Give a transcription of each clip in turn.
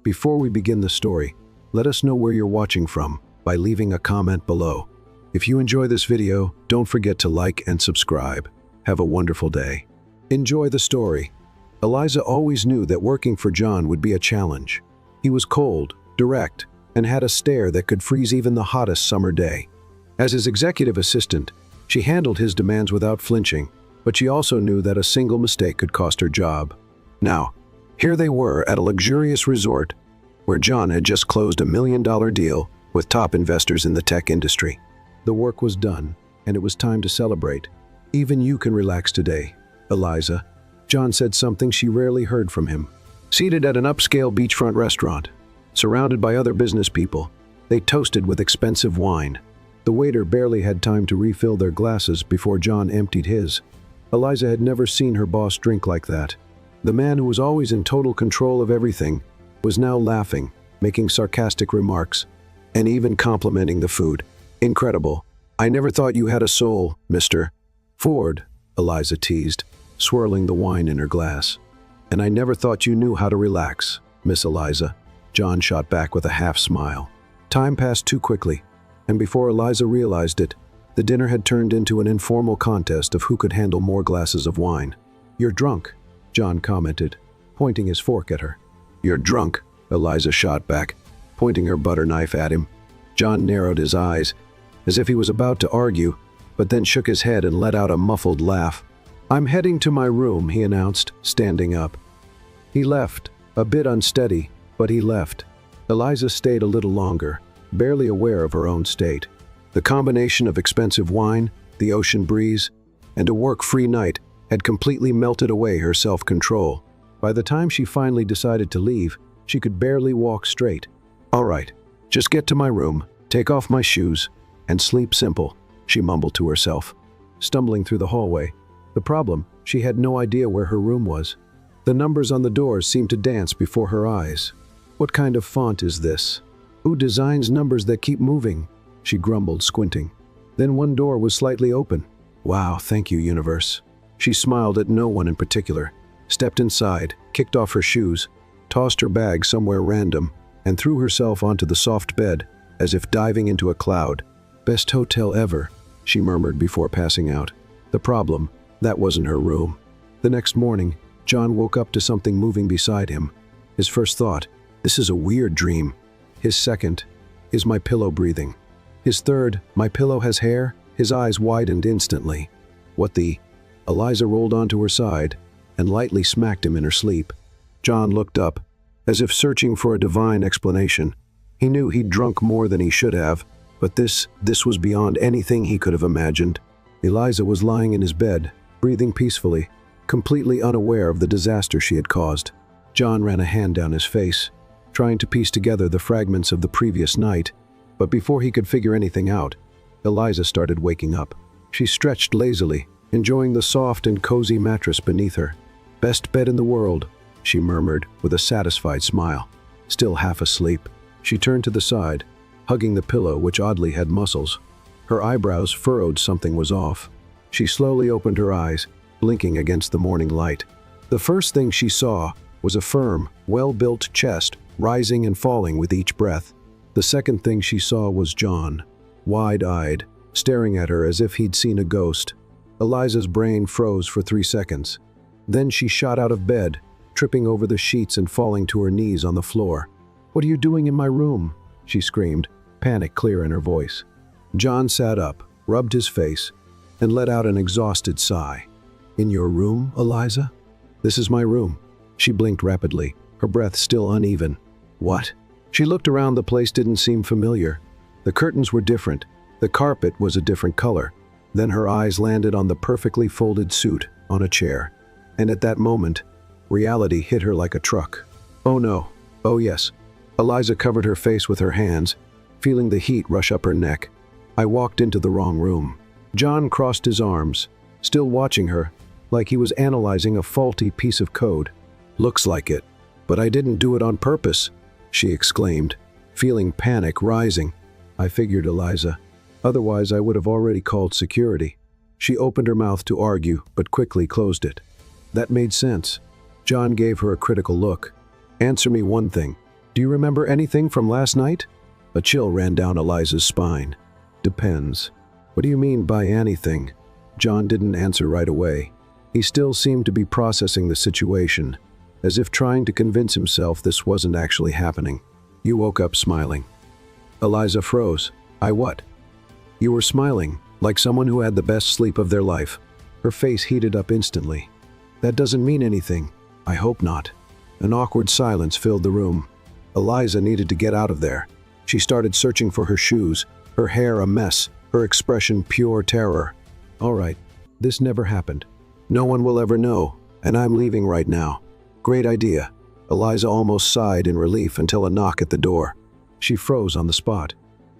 Before we begin the story, let us know where you're watching from by leaving a comment below. If you enjoy this video, don't forget to like and subscribe. Have a wonderful day. Enjoy the story. Eliza always knew that working for John would be a challenge. He was cold, direct, and had a stare that could freeze even the hottest summer day. As his executive assistant, she handled his demands without flinching, but she also knew that a single mistake could cost her job. Now, here they were at a luxurious resort where John had just closed $1 million deal with top investors in the tech industry. The work was done, and it was time to celebrate. Even you can relax today, Eliza. John said something she rarely heard from him. Seated at an upscale beachfront restaurant, surrounded by other business people, they toasted with expensive wine. The waiter barely had time to refill their glasses before John emptied his. Eliza had never seen her boss drink like that. The man who was always in total control of everything was now laughing, making sarcastic remarks, and even complimenting the food. Incredible. I never thought you had a soul, Mr. Ford, Eliza teased, swirling the wine in her glass. And I never thought you knew how to relax, Miss Eliza. John shot back with a half smile. Time passed too quickly, and before Eliza realized it, the dinner had turned into an informal contest of who could handle more glasses of wine. You're drunk, John commented, pointing his fork at her. You're drunk, Eliza shot back, pointing her butter knife at him. John narrowed his eyes, as if he was about to argue, but then shook his head and let out a muffled laugh. I'm heading to my room, he announced, standing up. He left, a bit unsteady, but he left. Eliza stayed a little longer, barely aware of her own state. The combination of expensive wine, the ocean breeze, and a work-free night had completely melted away her self-control. By the time she finally decided to leave, she could barely walk straight. All right, just get to my room, take off my shoes, and sleep simple, she mumbled to herself, stumbling through the hallway. The problem, she had no idea where her room was. The numbers on the doors seemed to dance before her eyes. What kind of font is this? Who designs numbers that keep moving? She grumbled, squinting. Then one door was slightly open. Wow, thank you, universe. She smiled at no one in particular, stepped inside, kicked off her shoes, tossed her bag somewhere random, and threw herself onto the soft bed, as if diving into a cloud. Best hotel ever, she murmured before passing out. The problem, that wasn't her room. The next morning, John woke up to something moving beside him. His first thought, this is a weird dream. His second, is my pillow breathing? His third, my pillow has hair? His eyes widened instantly. What the? Eliza rolled onto her side and lightly smacked him in her sleep. John looked up, as if searching for a divine explanation. He knew he'd drunk more than he should have, but this was beyond anything he could have imagined. Eliza was lying in his bed, breathing peacefully, completely unaware of the disaster she had caused. John ran a hand down his face, trying to piece together the fragments of the previous night, but before he could figure anything out, Eliza started waking up. She stretched lazily, enjoying the soft and cozy mattress beneath her. Best bed in the world, she murmured with a satisfied smile. Still half asleep, she turned to the side, hugging the pillow which oddly had muscles. Her eyebrows furrowed something was off. She slowly opened her eyes, blinking against the morning light. The first thing she saw was a firm, well-built chest rising and falling with each breath. The second thing she saw was John, wide-eyed, staring at her as if he'd seen a ghost. Eliza's brain froze for 3 seconds. Then she shot out of bed, tripping over the sheets and falling to her knees on the floor. What are you doing in my room? She screamed, panic clear in her voice. John sat up, rubbed his face, and let out an exhausted sigh. In your room, Eliza? This is my room. She blinked rapidly, her breath still uneven. What? She looked around. The place didn't seem familiar. The curtains were different. The carpet was a different color. Then her eyes landed on the perfectly folded suit on a chair. And at that moment, reality hit her like a truck. Oh no. Oh yes. Eliza covered her face with her hands, feeling the heat rush up her neck. I walked into the wrong room. John crossed his arms, still watching her, like he was analyzing a faulty piece of code. Looks like it. But I didn't do it on purpose, she exclaimed, feeling panic rising. I figured, Eliza. Otherwise, I would have already called security. She opened her mouth to argue, but quickly closed it. That made sense. John gave her a critical look. Answer me one thing. Do you remember anything from last night? A chill ran down Eliza's spine. Depends. What do you mean by anything? John didn't answer right away. He still seemed to be processing the situation, as if trying to convince himself this wasn't actually happening. You woke up smiling. Eliza froze. I what? You were smiling, like someone who had the best sleep of their life. Her face heated up instantly. That doesn't mean anything. I hope not. An awkward silence filled the room. Eliza needed to get out of there. She started searching for her shoes, her hair a mess, her expression pure terror. All right, this never happened. No one will ever know, and I'm leaving right now. Great idea. Eliza almost sighed in relief until a knock at the door. She froze on the spot.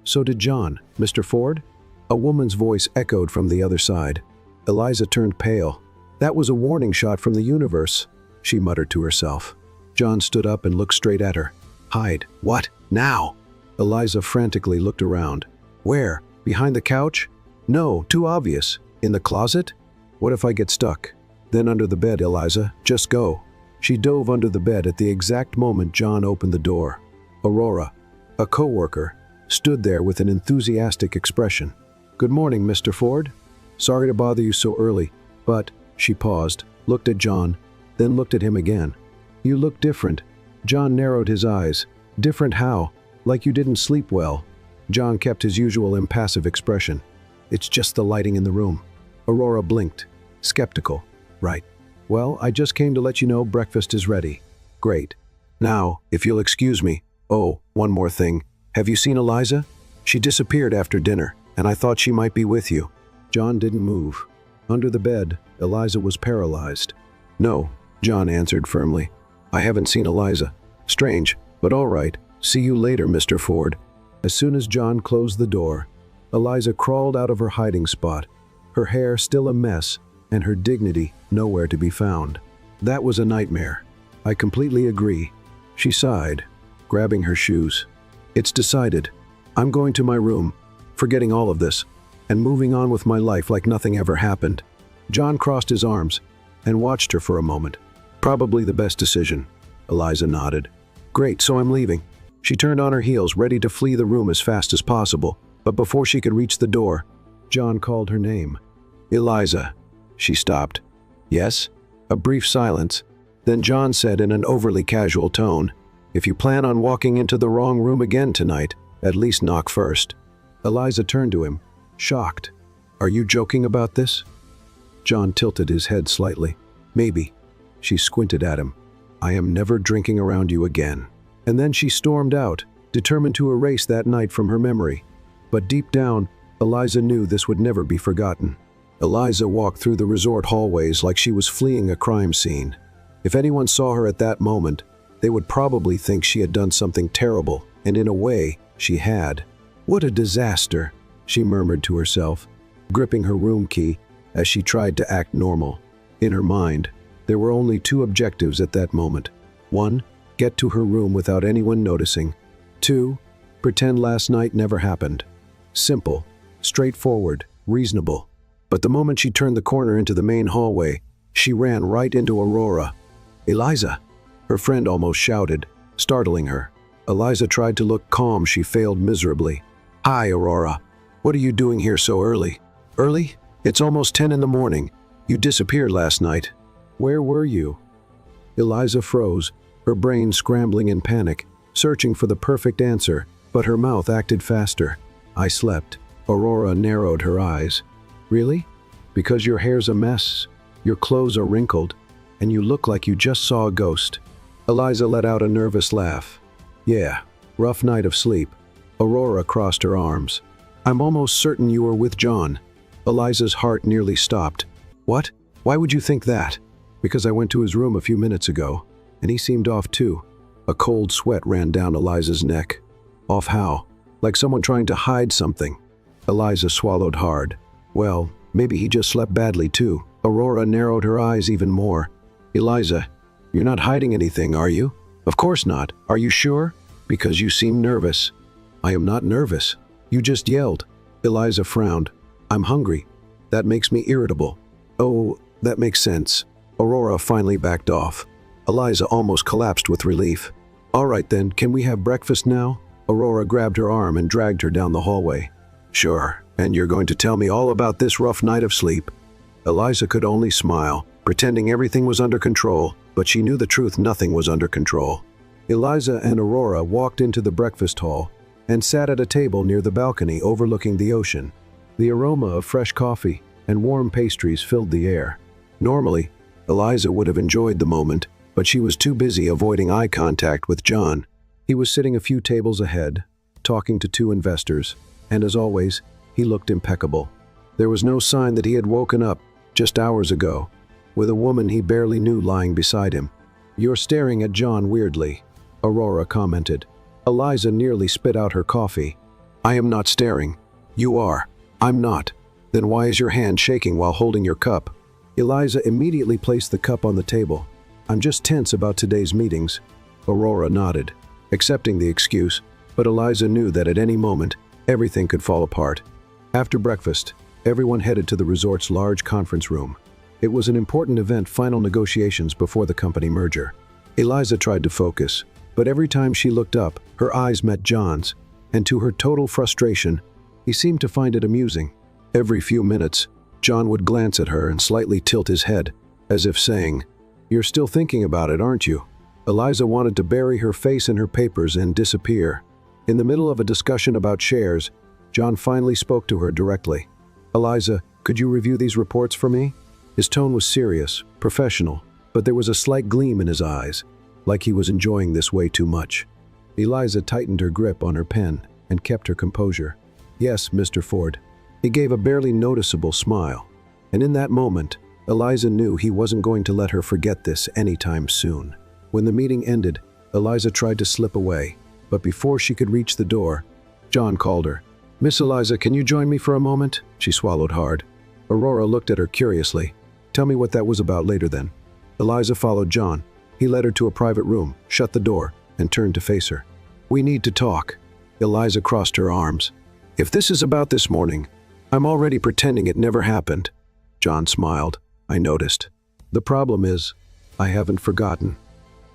So did John. Mr. Ford? A woman's voice echoed from the other side. Eliza turned pale. That was a warning shot from the universe, she muttered to herself. John stood up and looked straight at her. Hide. What? Now? Eliza frantically looked around. Where? Behind the couch? No, too obvious. In the closet? What if I get stuck? Then under the bed, Eliza. Just go. She dove under the bed at the exact moment John opened the door. Aurora, a co-worker, stood there with an enthusiastic expression. Good morning, Mr. Ford. Sorry to bother you so early, but, she paused, looked at John, then looked at him again. You look different. John narrowed his eyes. Different how? Like you didn't sleep well. John kept his usual impassive expression. It's just the lighting in the room. Aurora blinked, skeptical. Right. Well, I just came to let you know breakfast is ready. Great. Now, if you'll excuse me. Oh, one more thing. Have you seen Eliza? She disappeared after dinner, and I thought she might be with you. John didn't move. Under the bed, Eliza was paralyzed. No, John answered firmly. I haven't seen Eliza. Strange, but all right. See you later, Mr. Ford. As soon as John closed the door, Eliza crawled out of her hiding spot, her hair still a mess, and her dignity nowhere to be found. That was a nightmare. I completely agree. She sighed, grabbing her shoes. It's decided. I'm going to my room, forgetting all of this, and moving on with my life like nothing ever happened. John crossed his arms and watched her for a moment. Probably the best decision. Eliza nodded. Great, so I'm leaving. She turned on her heels, ready to flee the room as fast as possible, but before she could reach the door, John called her name. Eliza. She stopped. Yes? A brief silence. Then John said in an overly casual tone, If you plan on walking into the wrong room again tonight, at least knock first. Eliza turned to him, shocked. Are you joking about this? John tilted his head slightly. Maybe. She squinted at him. I am never drinking around you again. And then she stormed out, determined to erase that night from her memory. But deep down, Eliza knew this would never be forgotten. Eliza walked through the resort hallways like she was fleeing a crime scene. If anyone saw her at that moment, they would probably think she had done something terrible, and in a way, she had. What a disaster, she murmured to herself, gripping her room key as she tried to act normal. In her mind, there were only two objectives at that moment. 1, get to her room without anyone noticing. 2, pretend last night never happened. Simple, straightforward, reasonable. But the moment she turned the corner into the main hallway, she ran right into Aurora. Eliza! Her friend almost shouted, startling her. Eliza tried to look calm. She failed miserably. Hi, Aurora. What are you doing here so early? Early? It's almost 10 in the morning. You disappeared last night. Where were you? Eliza froze, her brain scrambling in panic, searching for the perfect answer, but her mouth acted faster. I slept. Aurora narrowed her eyes. Really? Because your hair's a mess, your clothes are wrinkled, and you look like you just saw a ghost. Eliza let out a nervous laugh. Yeah, rough night of sleep. Aurora crossed her arms. I'm almost certain you were with John. Eliza's heart nearly stopped. What? Why would you think that? Because I went to his room a few minutes ago, and he seemed off too. A cold sweat ran down Eliza's neck. Off how? Like someone trying to hide something. Eliza swallowed hard. Well, maybe he just slept badly too. Aurora narrowed her eyes even more. Eliza, you're not hiding anything, are you? Of course not. Are you sure? Because you seem nervous. I am not nervous. You just yelled. Eliza frowned. I'm hungry. That makes me irritable. Oh, that makes sense. Aurora finally backed off. Eliza almost collapsed with relief. All right then, can we have breakfast now? Aurora grabbed her arm and dragged her down the hallway. Sure, and you're going to tell me all about this rough night of sleep? Eliza could only smile, pretending everything was under control, but she knew the truth, nothing was under control. Eliza and Aurora walked into the breakfast hall and sat at a table near the balcony overlooking the ocean. The aroma of fresh coffee and warm pastries filled the air. Normally, Eliza would have enjoyed the moment, but she was too busy avoiding eye contact with John. He was sitting a few tables ahead, talking to two investors, and as always, he looked impeccable. There was no sign that he had woken up just hours ago, with a woman he barely knew lying beside him. "You're staring at John weirdly," Aurora commented. Eliza nearly spit out her coffee. "I am not staring. You are. I'm not. Then why is your hand shaking while holding your cup?" Eliza immediately placed the cup on the table. "I'm just tense about today's meetings." Aurora nodded, accepting the excuse, but Eliza knew that at any moment, everything could fall apart. After breakfast, everyone headed to the resort's large conference room. It was an important event, final negotiations before the company merger. Eliza tried to focus, but every time she looked up, her eyes met John's, and to her total frustration, he seemed to find it amusing. Every few minutes, John would glance at her and slightly tilt his head, as if saying, "You're still thinking about it, aren't you?" Eliza wanted to bury her face in her papers and disappear. In the middle of a discussion about shares, John finally spoke to her directly. "Eliza, could you review these reports for me?" His tone was serious, professional, but there was a slight gleam in his eyes, like he was enjoying this way too much. Eliza tightened her grip on her pen and kept her composure. "Yes, Mr. Ford." He gave a barely noticeable smile, and in that moment, Eliza knew he wasn't going to let her forget this anytime soon. When the meeting ended, Eliza tried to slip away, but before she could reach the door, John called her. "Miss Eliza, can you join me for a moment?" She swallowed hard. Aurora looked at her curiously. "Tell me what that was about later then." Eliza followed John. He led her to a private room, shut the door, and turned to face her. "We need to talk." Eliza crossed her arms. "If this is about this morning, I'm already pretending it never happened." John smiled. "I noticed. The problem is, I haven't forgotten."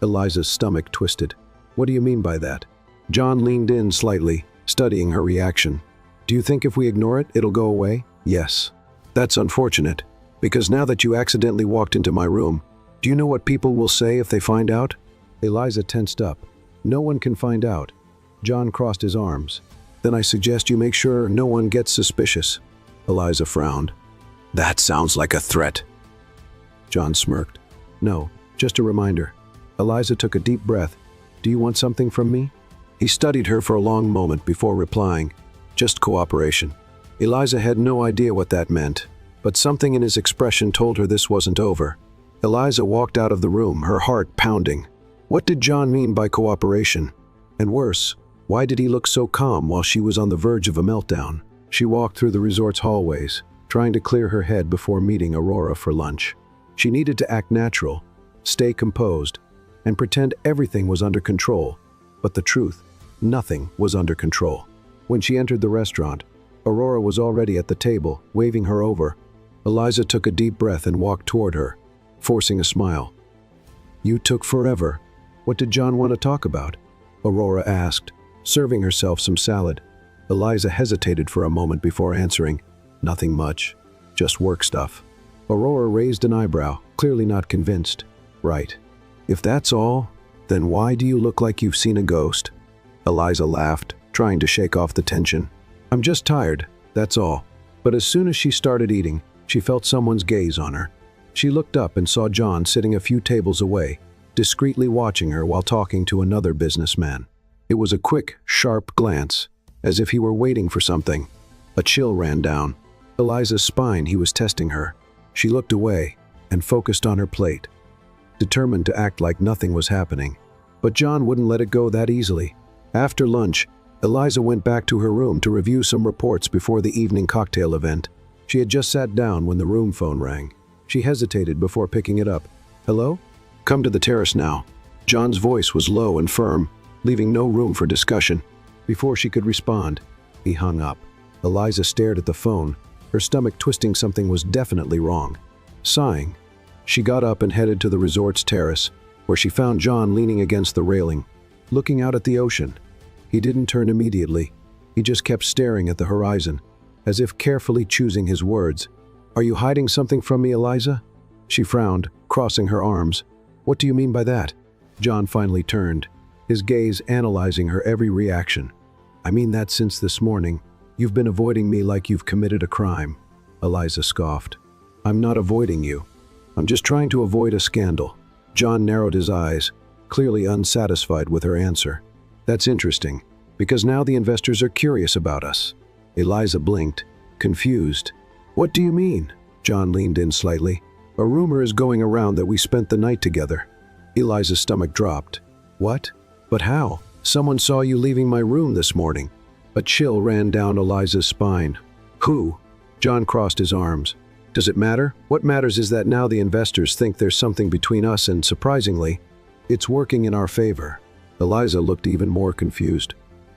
Eliza's stomach twisted. "What do you mean by that?" John leaned in slightly, studying her reaction. "Do you think if we ignore it, it'll go away?" "Yes." "That's unfortunate, because now that you accidentally walked into my room, do you know what people will say if they find out?" Eliza tensed up. "No one can find out." John crossed his arms. "Then I suggest you make sure no one gets suspicious." Eliza frowned. "That sounds like a threat." John smirked. "No, just a reminder." Eliza took a deep breath. "Do you want something from me?" He studied her for a long moment before replying, "Just cooperation." Eliza had no idea what that meant, but something in his expression told her this wasn't over. Eliza walked out of the room, her heart pounding. What did John mean by cooperation? And worse, why did he look so calm while she was on the verge of a meltdown? She walked through the resort's hallways, trying to clear her head before meeting Aurora for lunch. She needed to act natural, stay composed, and pretend everything was under control. But the truth, nothing was under control. When she entered the restaurant, Aurora was already at the table, waving her over. Eliza took a deep breath and walked toward her, forcing a smile. "You took forever. What did John want to talk about?" Aurora asked, serving herself some salad. Eliza hesitated for a moment before answering. "Nothing much. Just work stuff." Aurora raised an eyebrow, clearly not convinced. "Right. If that's all, then why do you look like you've seen a ghost?" Eliza laughed, trying to shake off the tension. "I'm just tired, that's all." But as soon as she started eating, she felt someone's gaze on her. She looked up and saw John sitting a few tables away, discreetly watching her while talking to another businessman. It was a quick, sharp glance, as if he were waiting for something. A chill ran down Eliza's spine. He was testing her. She looked away and focused on her plate, determined to act like nothing was happening. But John wouldn't let it go that easily. After lunch, Eliza went back to her room to review some reports before the evening cocktail event. She had just sat down when the room phone rang. She hesitated before picking it up. "Hello? Come to the terrace now." John's voice was low and firm, leaving no room for discussion. Before she could respond, he hung up. Eliza stared at the phone, her stomach twisting. Something was definitely wrong. Sighing, she got up and headed to the resort's terrace, where she found John leaning against the railing. looking out at the ocean. He didn't turn immediately. He just kept staring at the horizon, as if carefully choosing his words. "Are you hiding something from me, Eliza?" She frowned, crossing her arms. "What do you mean by that?" John finally turned, his gaze analyzing her every reaction. "I mean that since this morning, you've been avoiding me like you've committed a crime." Eliza scoffed. "I'm not avoiding you. I'm just trying to avoid a scandal." John narrowed his eyes, clearly unsatisfied with her answer. "That's interesting, because now the investors are curious about us." Eliza blinked, confused. "What do you mean?" John leaned in slightly. "A rumor is going around that we spent the night together." Eliza's stomach dropped. "What? But how? Someone saw you leaving my room this morning." A chill ran down Eliza's spine. "Who?" John crossed his arms. "Does it matter? What matters is that now the investors think there's something between us and, surprisingly, it's working in our favor." Eliza looked even more confused.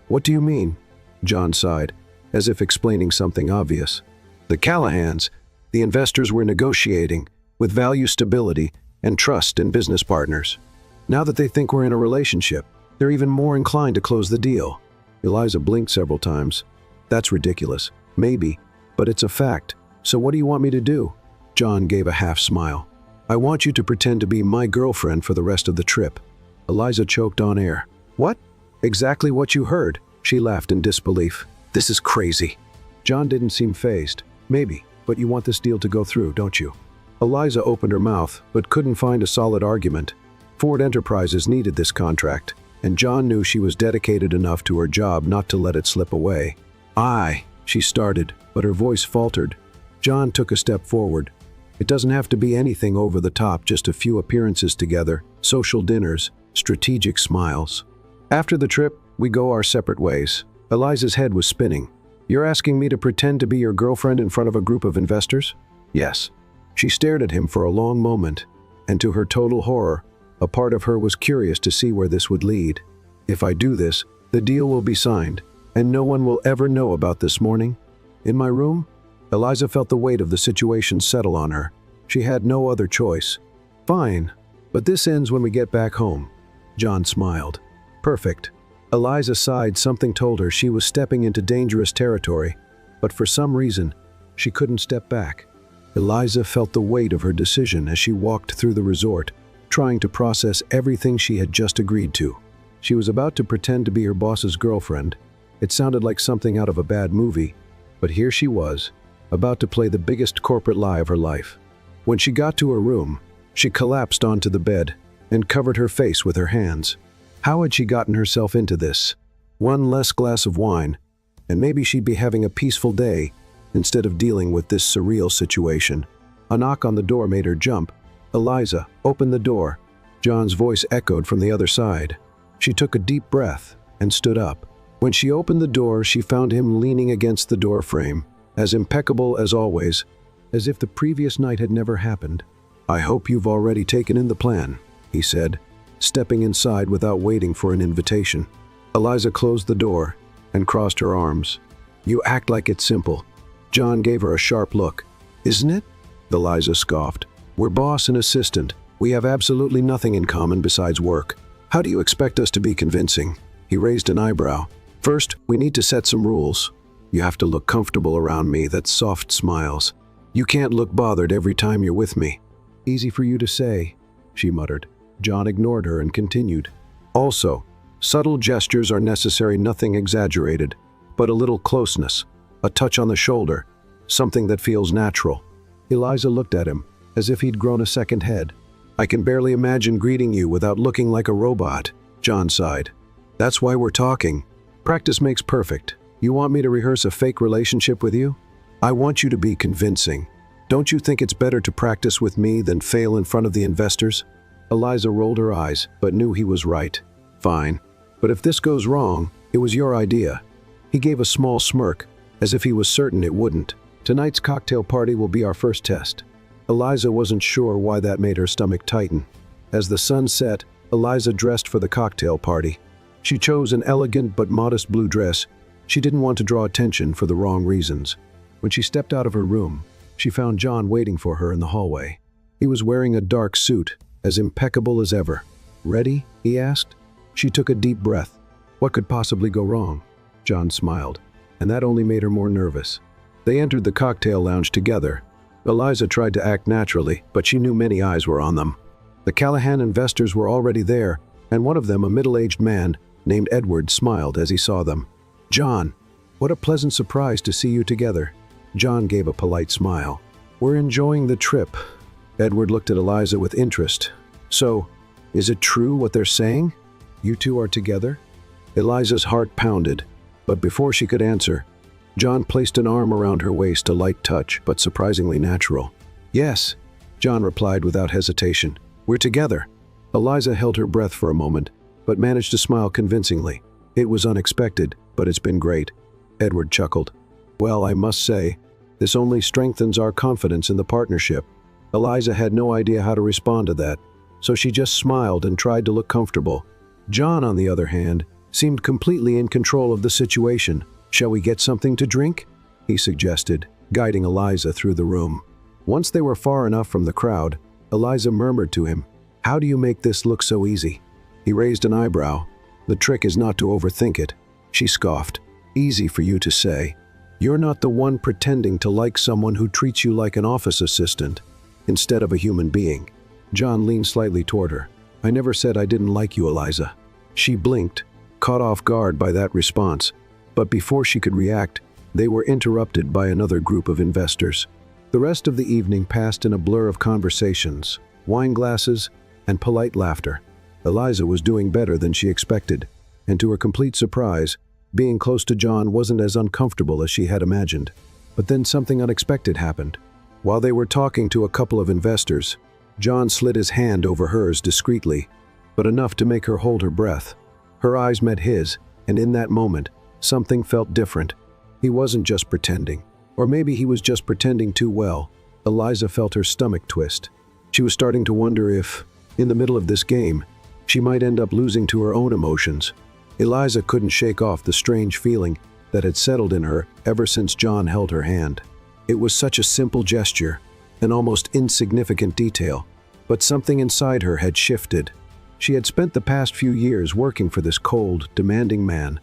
"What do you mean?" John sighed, as if explaining something obvious. "The Callahans, the investors we're negotiating, with value stability and trust in business partners. Now that they think we're in a relationship, they're even more inclined to close the deal." Eliza blinked several times. "That's ridiculous. Maybe, but it's a fact. So what do you want me to do?" John gave a half smile. "I want you to pretend to be my girlfriend for the rest of the trip." Eliza choked on air. "What?" "Exactly what you heard." She laughed in disbelief. "This is crazy." John didn't seem fazed. "Maybe, but you want this deal to go through, don't you?" Eliza opened her mouth, but couldn't find a solid argument. Ford Enterprises needed this contract, and John knew she was dedicated enough to her job not to let it slip away. "Aye," she started, but her voice faltered. John took a step forward. "It doesn't have to be anything over the top, just a few appearances together, social dinners, strategic smiles. After the trip, we go our separate ways." Eliza's head was spinning. "You're asking me to pretend to be your girlfriend in front of a group of investors?" "Yes." She stared at him for a long moment, and to her total horror, a part of her was curious to see where this would lead. "If I do this, the deal will be signed, and no one will ever know about this morning. In my room?" Eliza felt the weight of the situation settle on her. She had no other choice. "Fine, but this ends when we get back home." John smiled. "Perfect." Eliza sighed. Something told her she was stepping into dangerous territory, but for some reason, she couldn't step back. Eliza felt the weight of her decision as she walked through the resort, trying to process everything she had just agreed to. She was about to pretend to be her boss's girlfriend. It sounded like something out of a bad movie, but here she was, about to play the biggest corporate lie of her life. When she got to her room, she collapsed onto the bed and covered her face with her hands. How had she gotten herself into this? One less glass of wine, and maybe she'd be having a peaceful day instead of dealing with this surreal situation. A knock on the door made her jump. "Eliza, open the door." John's voice echoed from the other side. She took a deep breath and stood up. When she opened the door, she found him leaning against the door frame, as impeccable as always, as if the previous night had never happened. "I hope you've already taken in the plan," he said, stepping inside without waiting for an invitation. Eliza closed the door and crossed her arms. "You act like it's simple." John gave her a sharp look. "Isn't it?" Eliza scoffed. "We're boss and assistant. We have absolutely nothing in common besides work. How do you expect us to be convincing?" He raised an eyebrow. "First, we need to set some rules. You have to look comfortable around me." That's soft smiles. "You can't look bothered every time you're with me." "Easy for you to say," she muttered. John ignored her and continued. "Also, subtle gestures are necessary, nothing exaggerated, but a little closeness, a touch on the shoulder, something that feels natural." Eliza looked at him, as if he'd grown a second head. "I can barely imagine greeting you without looking like a robot," John sighed. "That's why we're talking. Practice makes perfect. You want me to rehearse a fake relationship with you? I want you to be convincing. Don't you think it's better to practice with me than fail in front of the investors?" Eliza rolled her eyes, but knew he was right. "Fine. But if this goes wrong, it was your idea." He gave a small smirk, as if he was certain it wouldn't. "Tonight's cocktail party will be our first test." Eliza wasn't sure why that made her stomach tighten. As the sun set, Eliza dressed for the cocktail party. She chose an elegant but modest blue dress. She didn't want to draw attention for the wrong reasons. When she stepped out of her room, she found John waiting for her in the hallway. He was wearing a dark suit, as impeccable as ever. "Ready?" he asked. She took a deep breath. What could possibly go wrong? John smiled, and that only made her more nervous. They entered the cocktail lounge together. Eliza tried to act naturally, but she knew many eyes were on them. The Callahan investors were already there, and one of them, a middle-aged man named Edward, smiled as he saw them. "John, what a pleasant surprise to see you together." John gave a polite smile. "We're enjoying the trip." Edward looked at Eliza with interest. "So, is it true what they're saying? You two are together?" Eliza's heart pounded, but before she could answer, John placed an arm around her waist, a light touch, but surprisingly natural. "Yes," John replied without hesitation. "We're together." Eliza held her breath for a moment, but managed to smile convincingly. "It was unexpected, but it's been great." Edward chuckled. "Well, I must say, this only strengthens our confidence in the partnership." Eliza had no idea how to respond to that, so she just smiled and tried to look comfortable. John, on the other hand, seemed completely in control of the situation. "Shall we get something to drink?" he suggested, guiding Eliza through the room. Once they were far enough from the crowd, Eliza murmured to him, "How do you make this look so easy?" He raised an eyebrow. "The trick is not to overthink it." She scoffed. "Easy for you to say. You're not the one pretending to like someone who treats you like an office assistant instead of a human being." John leaned slightly toward her. "I never said I didn't like you, Eliza." She blinked, caught off guard by that response. But before she could react, they were interrupted by another group of investors. The rest of the evening passed in a blur of conversations, wine glasses, and polite laughter. Eliza was doing better than she expected, and to her complete surprise, being close to John wasn't as uncomfortable as she had imagined. But then something unexpected happened. While they were talking to a couple of investors, John slid his hand over hers discreetly, but enough to make her hold her breath. Her eyes met his, and in that moment, something felt different. He wasn't just pretending. Or maybe he was just pretending too well. Eliza felt her stomach twist. She was starting to wonder if, in the middle of this game, she might end up losing to her own emotions. Eliza couldn't shake off the strange feeling that had settled in her ever since John held her hand. It was such a simple gesture, an almost insignificant detail, but something inside her had shifted. She had spent the past few years working for this cold, demanding man,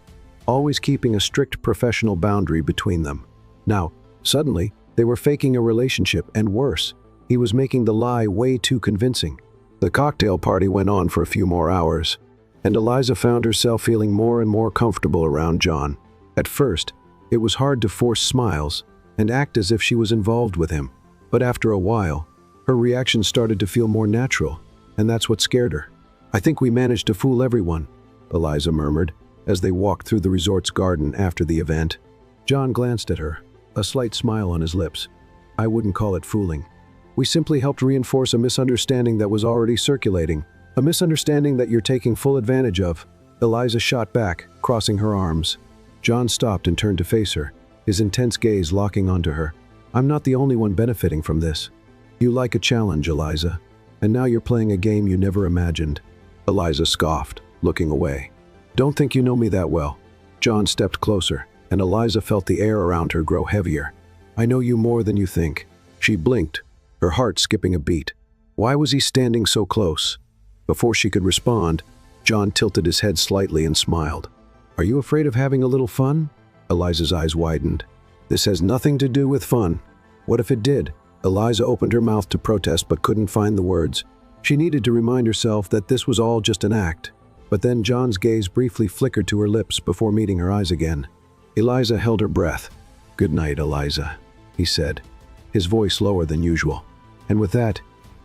always keeping a strict professional boundary between them. Now, suddenly, they were faking a relationship, and worse, he was making the lie way too convincing. The cocktail party went on for a few more hours, and Eliza found herself feeling more and more comfortable around John. At first, it was hard to force smiles and act as if she was involved with him, but after a while, her reactions started to feel more natural, and that's what scared her. "I think we managed to fool everyone," Eliza murmured, as they walked through the resort's garden after the event. John glanced at her, a slight smile on his lips. "I wouldn't call it fooling. We simply helped reinforce a misunderstanding that was already circulating. A misunderstanding that you're taking full advantage of." Eliza shot back, crossing her arms. John stopped and turned to face her, his intense gaze locking onto her. "I'm not the only one benefiting from this. You like a challenge, Eliza, and now you're playing a game you never imagined." Eliza scoffed, looking away. "Don't think you know me that well." John stepped closer, and Eliza felt the air around her grow heavier. "I know you more than you think." She blinked, her heart skipping a beat. Why was he standing so close? Before she could respond, John tilted his head slightly and smiled. "Are you afraid of having a little fun?" Eliza's eyes widened. "This has nothing to do with fun." "What if it did?" Eliza opened her mouth to protest but couldn't find the words. She needed to remind herself that this was all just an act. But then John's gaze briefly flickered to her lips before meeting her eyes again. Eliza held her breath. "Good night, Eliza," he said, his voice lower than usual. And with that,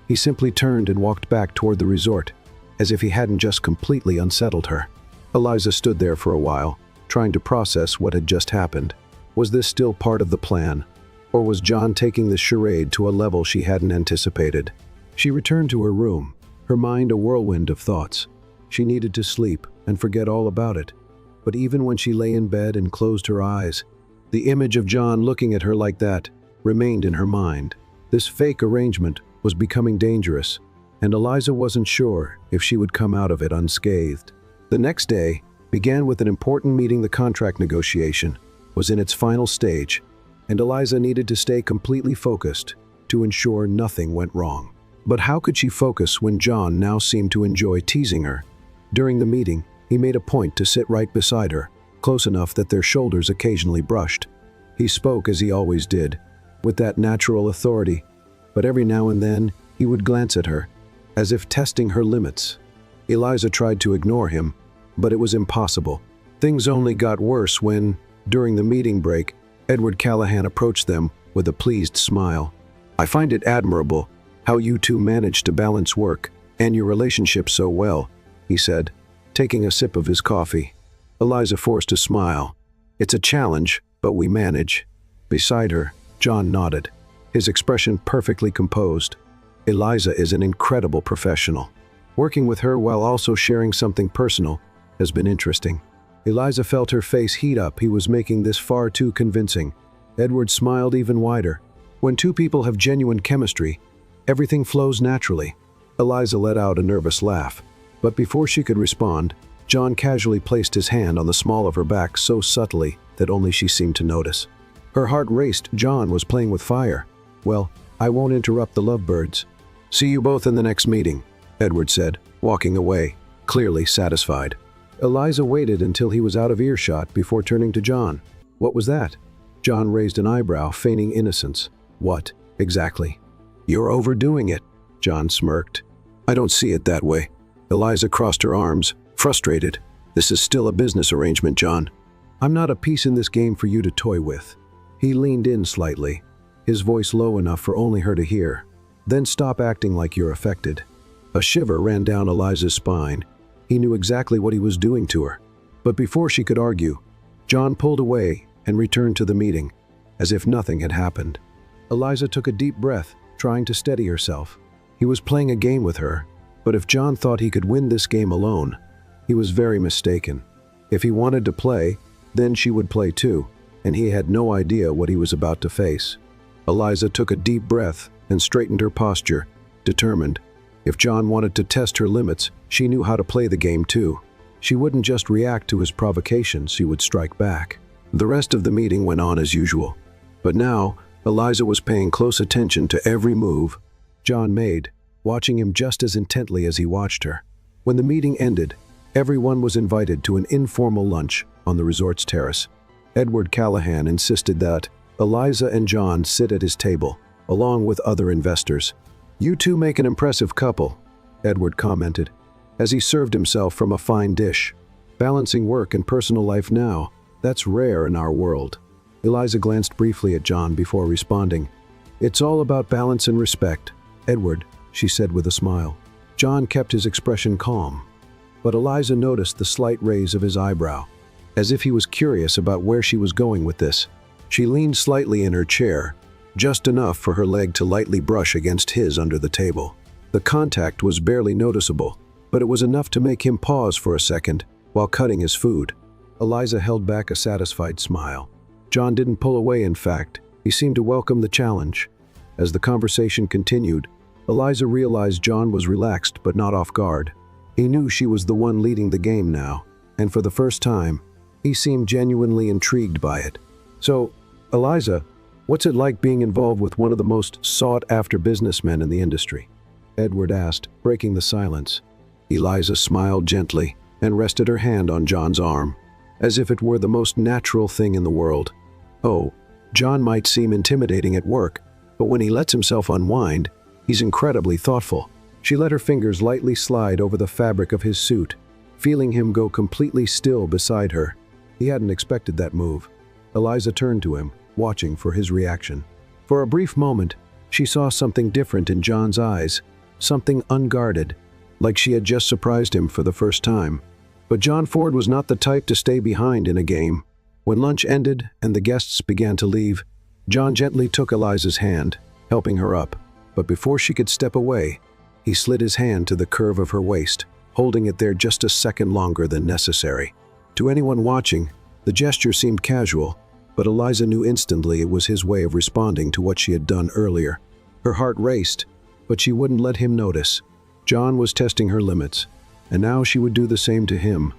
he simply turned and walked back toward the resort, as if he hadn't just completely unsettled her. Eliza stood there for a while, trying to process what had just happened. Was this still part of the plan? Or was John taking this charade to a level she hadn't anticipated? She returned to her room, her mind a whirlwind of thoughts. She needed to sleep and forget all about it. But even when she lay in bed and closed her eyes, the image of John looking at her like that remained in her mind. This fake arrangement was becoming dangerous, and Eliza wasn't sure if she would come out of it unscathed. The next day began with an important meeting. The contract negotiation was in its final stage, and Eliza needed to stay completely focused to ensure nothing went wrong. But how could she focus when John now seemed to enjoy teasing her? During the meeting, He made a point to sit right beside her, close enough that their shoulders occasionally brushed. He spoke as he always did, with that natural authority, but every now and then he would glance at her, as if testing her limits. Eliza tried to ignore him, but it was impossible. Things only got worse when, during the meeting break, Edward Callahan approached them with a pleased smile. "I find it admirable how you two manage to balance work and your relationship so well," he said, taking a sip of his coffee. Eliza forced a smile. "It's a challenge, but we manage." Beside her, John nodded, his expression perfectly composed. Eliza is an incredible professional. Working with her while also sharing something personal has been interesting. Eliza felt her face heat up. He was making this far too convincing. Edward smiled even wider. When two people have genuine chemistry, everything flows naturally. Eliza let out a nervous laugh, but before she could respond, John casually placed his hand on the small of her back so subtly that only she seemed to notice. Her heart raced. John was playing with fire. "Well, I won't interrupt the lovebirds. See you both in the next meeting," Edward said, walking away, clearly satisfied. Eliza waited until he was out of earshot before turning to John. "What was that?" John raised an eyebrow, feigning innocence. "What, exactly?" "You're overdoing it," John smirked. "I don't see it that way." Eliza crossed her arms, frustrated. "This is still a business arrangement, John. I'm not a piece in this game for you to toy with." He leaned in slightly, his voice low enough for only her to hear. "Then stop acting like you're affected." A shiver ran down Eliza's spine. He knew exactly what he was doing to her. But before she could argue, John pulled away and returned to the meeting, as if nothing had happened. Eliza took a deep breath, trying to steady herself. He was playing a game with her, but if John thought he could win this game alone, he was very mistaken. If he wanted to play, then she would play too, and he had no idea what he was about to face. Eliza took a deep breath and straightened her posture, determined. If John wanted to test her limits, she knew how to play the game too. She wouldn't just react to his provocations, she would strike back. The rest of the meeting went on as usual. But now, Eliza was paying close attention to every move John made, watching him just as intently as he watched her. When the meeting ended, everyone was invited to an informal lunch on the resort's terrace. Edward Callahan insisted that Eliza and John sit at his table, along with other investors. "You two make an impressive couple," Edward commented, as he served himself from a fine dish. "Balancing work and personal life now, that's rare in our world." Eliza glanced briefly at John before responding. "It's all about balance and respect, Edward," she said with a smile. John kept his expression calm, but Eliza noticed the slight raise of his eyebrow, as if he was curious about where she was going with this. She leaned slightly in her chair, just enough for her leg to lightly brush against his under the table. The contact was barely noticeable, but it was enough to make him pause for a second while cutting his food. Eliza held back a satisfied smile. John didn't pull away, in fact. He seemed to welcome the challenge. As the conversation continued, Eliza realized John was relaxed but not off guard. He knew she was the one leading the game now, and for the first time, he seemed genuinely intrigued by it. "So, Eliza, what's it like being involved with one of the most sought-after businessmen in the industry?" Edward asked, breaking the silence. Eliza smiled gently and rested her hand on John's arm, as if it were the most natural thing in the world. "Oh, John might seem intimidating at work, but when he lets himself unwind, he's incredibly thoughtful." She let her fingers lightly slide over the fabric of his suit, feeling him go completely still beside her. He hadn't expected that move. Eliza turned to him, watching for his reaction. For a brief moment, she saw something different in John's eyes, something unguarded, like she had just surprised him for the first time. But John Ford was not the type to stay behind in a game. When lunch ended and the guests began to leave, John gently took Eliza's hand, helping her up. But before she could step away, he slid his hand to the curve of her waist, holding it there just a second longer than necessary. To anyone watching, the gesture seemed casual, but Eliza knew instantly it was his way of responding to what she had done earlier. Her heart raced, but she wouldn't let him notice. John was testing her limits, and now she would do the same to him.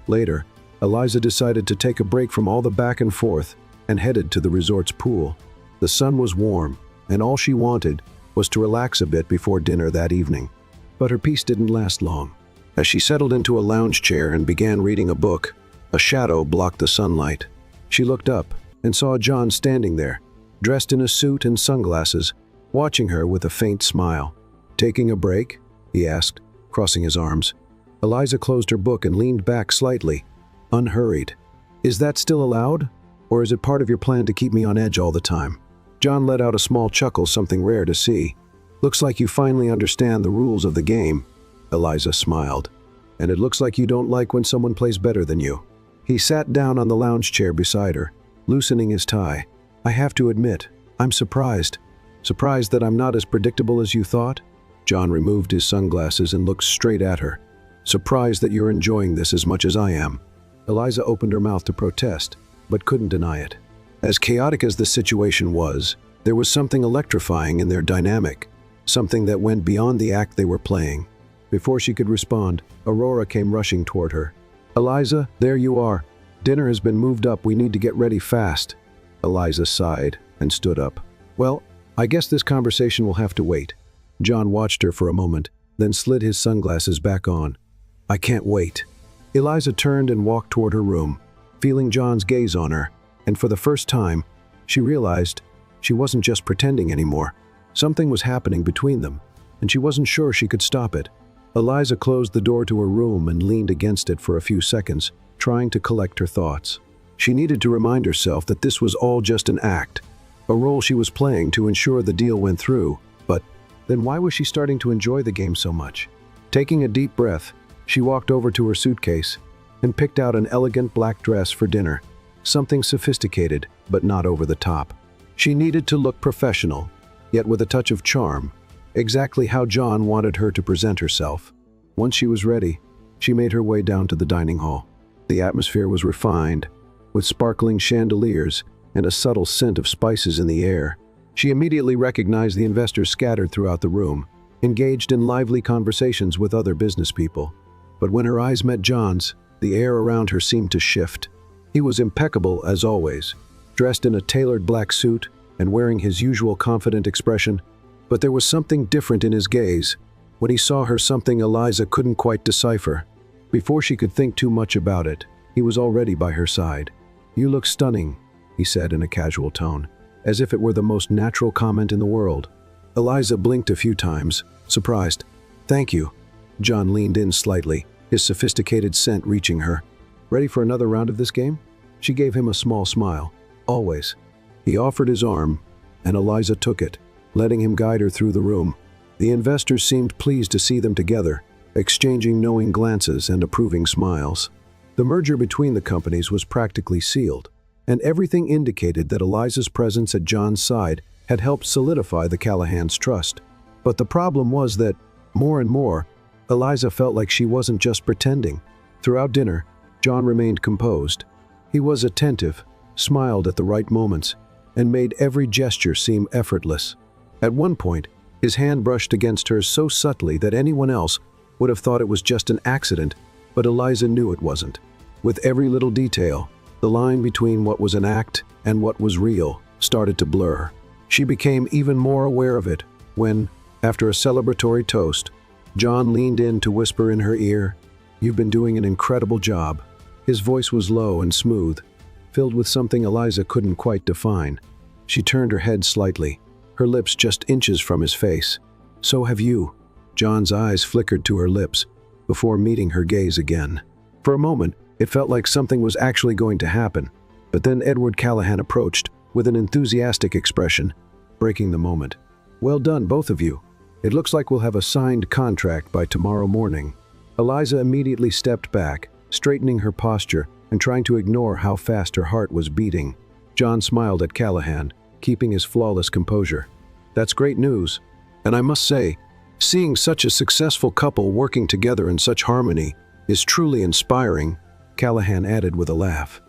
Later, Eliza decided to take a break from all the back and forth and headed to the resort's pool. The sun was warm, and all she wanted was to relax a bit before dinner that evening. But her peace didn't last long. As she settled into a lounge chair and began reading a book, a shadow blocked the sunlight. She looked up and saw John standing there, dressed in a suit and sunglasses, watching her with a faint smile. "Taking a break?" he asked, crossing his arms. Eliza closed her book and leaned back slightly, unhurried. "Is that still allowed? Or is it part of your plan to keep me on edge all the time?" John let out a small chuckle, something rare to see. "Looks like you finally understand the rules of the game." Eliza smiled. "And it looks like you don't like when someone plays better than you." He sat down on the lounge chair beside her, loosening his tie. "I have to admit, I'm surprised. Surprised that I'm not as predictable as you thought?" John removed his sunglasses and looked straight at her. "Surprised that you're enjoying this as much as I am." Eliza opened her mouth to protest, but couldn't deny it. As chaotic as the situation was, there was something electrifying in their dynamic, something that went beyond the act they were playing. Before she could respond, Aurora came rushing toward her. "Eliza, there you are. Dinner has been moved up. We need to get ready fast." Eliza sighed and stood up. "Well, I guess this conversation will have to wait." John watched her for a moment, then slid his sunglasses back on. "I can't wait." Eliza turned and walked toward her room, feeling John's gaze on her, and for the first time, she realized she wasn't just pretending anymore. Something was happening between them, and she wasn't sure she could stop it. Eliza closed the door to her room and leaned against it for a few seconds, trying to collect her thoughts. She needed to remind herself that this was all just an act, a role she was playing to ensure the deal went through. But then why was she starting to enjoy the game so much? Taking a deep breath, she walked over to her suitcase and picked out an elegant black dress for dinner, something sophisticated but not over the top. She needed to look professional, yet with a touch of charm, exactly how John wanted her to present herself. Once she was ready, she made her way down to the dining hall. The atmosphere was refined, with sparkling chandeliers and a subtle scent of spices in the air. She immediately recognized the investors scattered throughout the room, engaged in lively conversations with other business people. But when her eyes met John's, the air around her seemed to shift. He was impeccable as always, dressed in a tailored black suit and wearing his usual confident expression. But there was something different in his gaze. When he saw her, something Eliza couldn't quite decipher. Before she could think too much about it, he was already by her side. "You look stunning," he said in a casual tone, as if it were the most natural comment in the world. Eliza blinked a few times, surprised. "Thank you." John leaned in slightly, his sophisticated scent reaching her. "Ready for another round of this game?" She gave him a small smile. "Always." He offered his arm, and Eliza took it, letting him guide her through the room. The investors seemed pleased to see them together, exchanging knowing glances and approving smiles. The merger between the companies was practically sealed, and everything indicated that Eliza's presence at John's side had helped solidify the Callahans' trust. But the problem was that, more and more, Eliza felt like she wasn't just pretending. Throughout dinner, John remained composed. He was attentive, smiled at the right moments, and made every gesture seem effortless. At one point, his hand brushed against hers so subtly that anyone else would have thought it was just an accident, but Eliza knew it wasn't. With every little detail, the line between what was an act and what was real started to blur. She became even more aware of it when, after a celebratory toast, John leaned in to whisper in her ear, "You've been doing an incredible job." His voice was low and smooth, filled with something Eliza couldn't quite define. She turned her head slightly, her lips just inches from his face. "So have you." John's eyes flickered to her lips before meeting her gaze again. For a moment, it felt like something was actually going to happen, but then Edward Callahan approached with an enthusiastic expression, breaking the moment. "Well done, both of you. It looks like we'll have a signed contract by tomorrow morning." Eliza immediately stepped back, straightening her posture and trying to ignore how fast her heart was beating. John smiled at Callahan, keeping his flawless composure. "That's great news. And I must say, seeing such a successful couple working together in such harmony is truly inspiring," Callahan added with a laugh.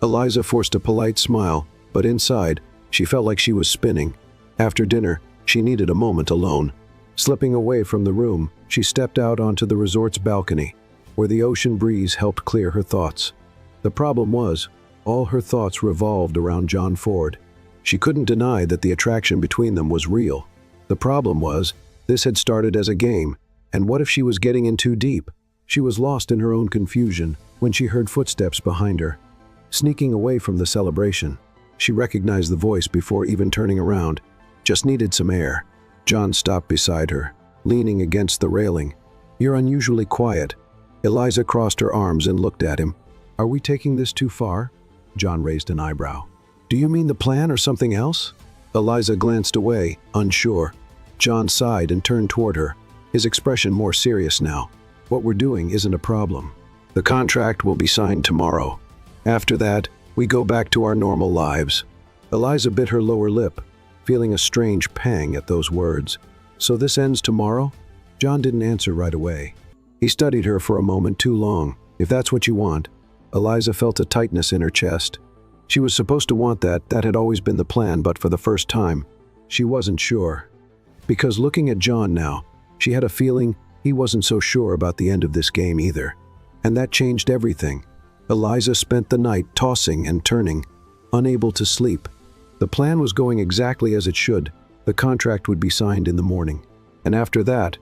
Eliza forced a polite smile, but inside, she felt like she was spinning. After dinner, she needed a moment alone. Slipping away from the room, she stepped out onto the resort's balcony, where the ocean breeze helped clear her thoughts. The problem was, all her thoughts revolved around John Ford. She couldn't deny that the attraction between them was real. The problem was, this had started as a game, and what if she was getting in too deep? She was lost in her own confusion when she heard footsteps behind her. Sneaking away from the celebration, she recognized the voice before even turning around. Just needed some air. John stopped beside her, leaning against the railing. "You're unusually quiet." Eliza crossed her arms and looked at him. "Are we taking this too far?" John raised an eyebrow. "Do you mean the plan or something else?" Eliza glanced away, unsure. John sighed and turned toward her, his expression more serious now. "What we're doing isn't a problem. The contract will be signed tomorrow. After that, we go back to our normal lives." Eliza bit her lower lip, feeling a strange pang at those words. "So this ends tomorrow?" John didn't answer right away. He studied her for a moment too long. "If that's what you want." Eliza felt a tightness in her chest. She was supposed to want that. That had always been the plan, but for the first time, she wasn't sure. Because looking at John now, she had a feeling he wasn't so sure about the end of this game either. And that changed everything. Eliza spent the night tossing and turning, unable to sleep. The plan was going exactly as it should. The contract would be signed in the morning. And after that,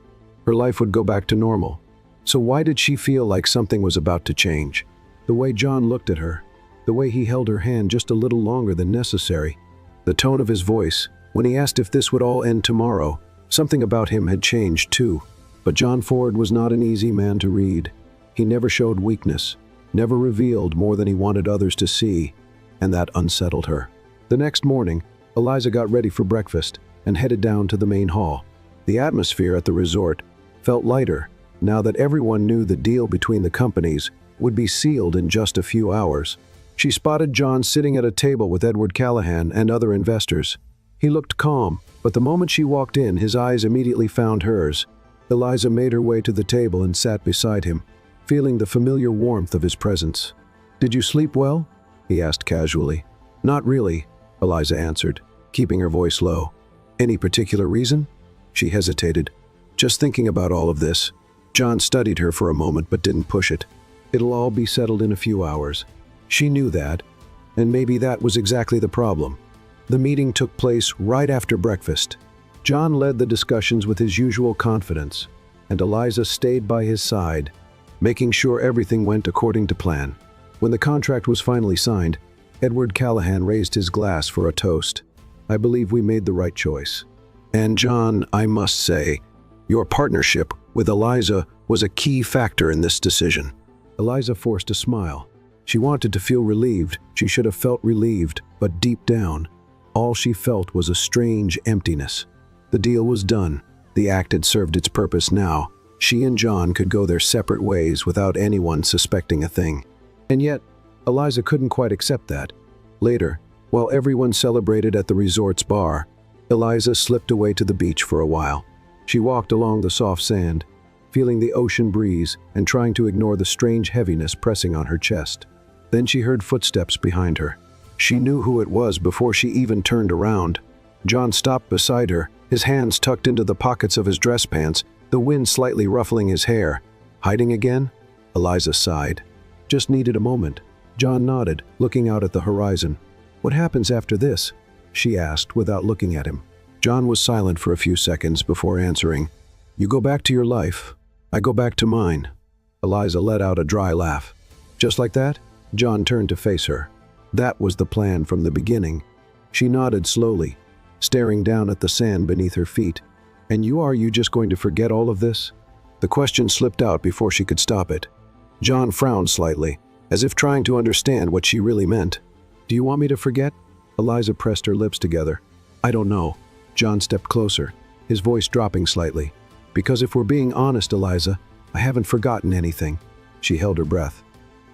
her life would go back to normal. So why did she feel like something was about to change? The way John looked at her, the way he held her hand just a little longer than necessary, the tone of his voice, when he asked if this would all end tomorrow, something about him had changed too. But John Ford was not an easy man to read. He never showed weakness, never revealed more than he wanted others to see, and that unsettled her. The next morning, Eliza got ready for breakfast and headed down to the main hall. The atmosphere at the resort felt lighter now that everyone knew the deal between the companies would be sealed in just a few hours. She spotted John sitting at a table with Edward Callahan and other investors. He looked calm, but the moment she walked in, his eyes immediately found hers. Eliza made her way to the table and sat beside him, feeling the familiar warmth of his presence. "Did you sleep well?" he asked casually. "Not really," Eliza answered, keeping her voice low. "Any particular reason?" She hesitated. "Just thinking about all of this." John studied her for a moment but didn't push it. "It'll all be settled in a few hours." She knew that, and maybe that was exactly the problem. The meeting took place right after breakfast. John led the discussions with his usual confidence, and Eliza stayed by his side, making sure everything went according to plan. When the contract was finally signed, Edward Callahan raised his glass for a toast. "I believe we made the right choice. And John, I must say, your partnership with Eliza was a key factor in this decision." Eliza forced a smile. She wanted to feel relieved. She should have felt relieved, but deep down, all she felt was a strange emptiness. The deal was done. The act had served its purpose now. She and John could go their separate ways without anyone suspecting a thing. And yet, Eliza couldn't quite accept that. Later, while everyone celebrated at the resort's bar, Eliza slipped away to the beach for a while. She walked along the soft sand, feeling the ocean breeze and trying to ignore the strange heaviness pressing on her chest. Then she heard footsteps behind her. She knew who it was before she even turned around. John stopped beside her, his hands tucked into the pockets of his dress pants, the wind slightly ruffling his hair. "Hiding again?" Eliza sighed. "Just needed a moment." John nodded, looking out at the horizon. "What happens after this?" she asked without looking at him. John was silent for a few seconds before answering. "You go back to your life. I go back to mine." Eliza let out a dry laugh. "Just like that?" John turned to face her. "That was the plan from the beginning." She nodded slowly, staring down at the sand beneath her feet. "And you just going to forget all of this?" The question slipped out before she could stop it. John frowned slightly, as if trying to understand what she really meant. "Do you want me to forget?" Eliza pressed her lips together. "I don't know." John stepped closer, his voice dropping slightly. "Because if we're being honest, Eliza, I haven't forgotten anything." She held her breath.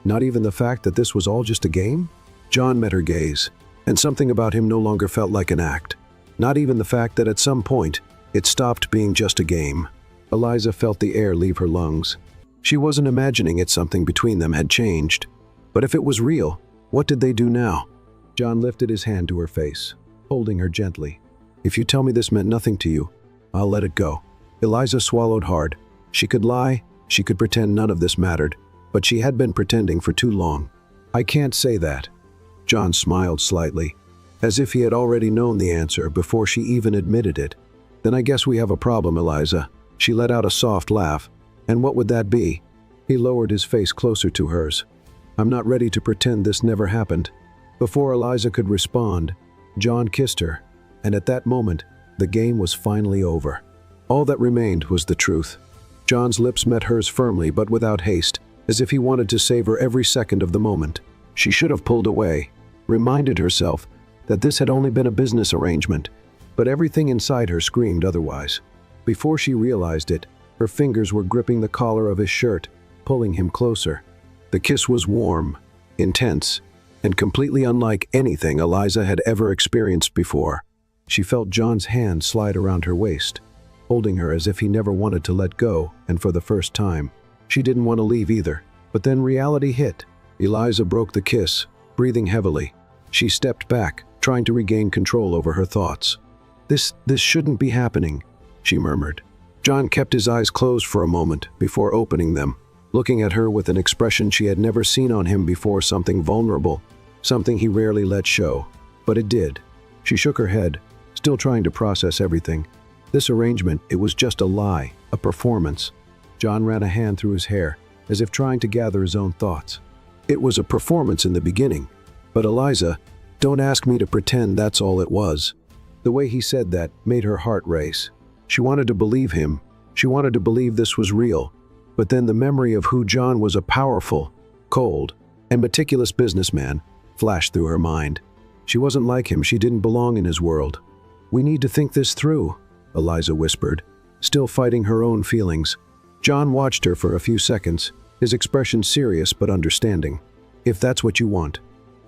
"Not even the fact that this was all just a game?" John met her gaze, and something about him no longer felt like an act. Not even the fact that at some point, it stopped being just a game. Eliza felt the air leave her lungs. She wasn't imagining it. Something between them had changed. But if it was real, what did they do now? John lifted his hand to her face, holding her gently. "If you tell me this meant nothing to you, I'll let it go." Eliza swallowed hard. She could lie, she could pretend none of this mattered, but she had been pretending for too long. "I can't say that." John smiled slightly, as if he had already known the answer before she even admitted it. "Then I guess we have a problem, Eliza." She let out a soft laugh. "And what would that be?" He lowered his face closer to hers. "I'm not ready to pretend this never happened." Before Eliza could respond, John kissed her, and at that moment, the game was finally over. All that remained was the truth. John's lips met hers firmly but without haste, as if he wanted to savor every second of the moment. She should have pulled away, reminded herself that this had only been a business arrangement, but everything inside her screamed otherwise. Before she realized it, her fingers were gripping the collar of his shirt, pulling him closer. The kiss was warm, intense, and completely unlike anything Eliza had ever experienced before. She felt John's hand slide around her waist, holding her as if he never wanted to let go, and for the first time, she didn't want to leave either. But then reality hit. Eliza broke the kiss, breathing heavily. She stepped back, trying to regain control over her thoughts. This shouldn't be happening," she murmured. John kept his eyes closed for a moment before opening them, looking at her with an expression she had never seen on him before, something vulnerable, something he rarely let show. But it did. She shook her head, still trying to process everything. This arrangement, it was just a lie, a performance. John ran a hand through his hair, as if trying to gather his own thoughts. "It was a performance in the beginning. But Eliza, don't ask me to pretend that's all it was." The way he said that made her heart race. She wanted to believe him. She wanted to believe this was real. But then the memory of who John was, a powerful, cold, and meticulous businessman, flashed through her mind. She wasn't like him. She didn't belong in his world. "We need to think this through," Eliza whispered, still fighting her own feelings. John watched her for a few seconds, his expression serious but understanding. "If that's what you want."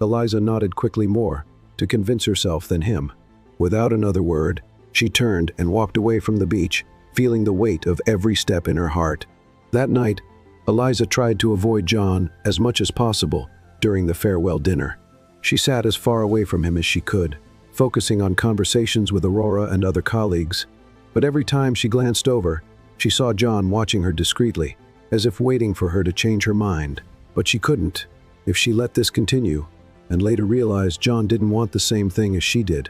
Eliza nodded quickly, more to convince herself than him. Without another word, she turned and walked away from the beach, feeling the weight of every step in her heart. That night, Eliza tried to avoid John as much as possible during the farewell dinner. She sat as far away from him as she could, focusing on conversations with Aurora and other colleagues. But every time she glanced over, she saw John watching her discreetly, as if waiting for her to change her mind. But she couldn't. If she let this continue, and later realized John didn't want the same thing as she did,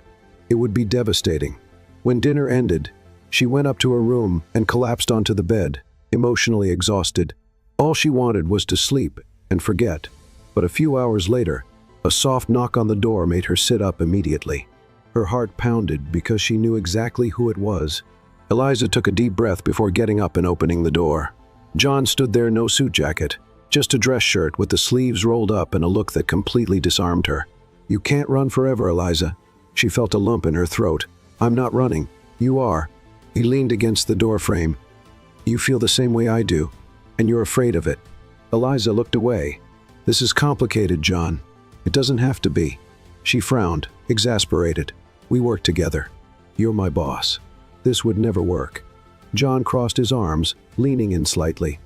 it would be devastating. When dinner ended, she went up to her room and collapsed onto the bed, emotionally exhausted. All she wanted was to sleep and forget. But a few hours later, a soft knock on the door made her sit up immediately. Her heart pounded because she knew exactly who it was. Eliza took a deep breath before getting up and opening the door. John stood there, no suit jacket, just a dress shirt with the sleeves rolled up and a look that completely disarmed her. "You can't run forever, Eliza." She felt a lump in her throat. "I'm not running. You are." He leaned against the door frame. "You feel the same way I do, and you're afraid of it." Eliza looked away. "This is complicated, John. It doesn't have to be." She frowned, exasperated. "We work together. You're my boss. This would never work." John crossed his arms, leaning in slightly.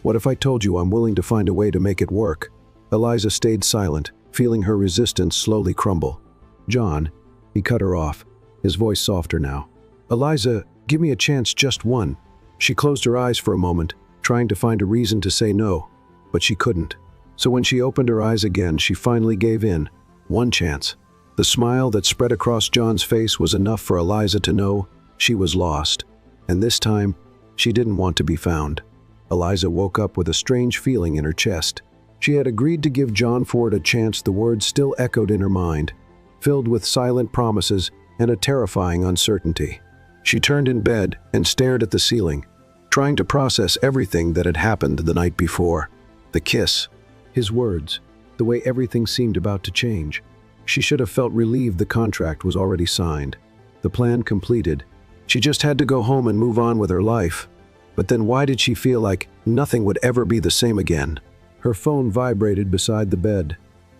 "What if I told you I'm willing to find a way to make it work?" Eliza stayed silent, feeling her resistance slowly crumble. "John," he cut her off, his voice softer now. "Eliza, give me a chance, just one." She closed her eyes for a moment, trying to find a reason to say no, but she couldn't. So when she opened her eyes again, she finally gave in. One chance. The smile that spread across John's face was enough for Eliza to know she was lost. And this time, she didn't want to be found. Eliza woke up with a strange feeling in her chest. She had agreed to give John Ford a chance. The words still echoed in her mind, filled with silent promises and a terrifying uncertainty. She turned in bed and stared at the ceiling, trying to process everything that had happened the night before. The kiss, his words, the way everything seemed about to change. She should have felt relieved the contract was already signed, the plan completed. She just had to go home and move on with her life. But then why did she feel like nothing would ever be the same again? Her phone vibrated beside the bed.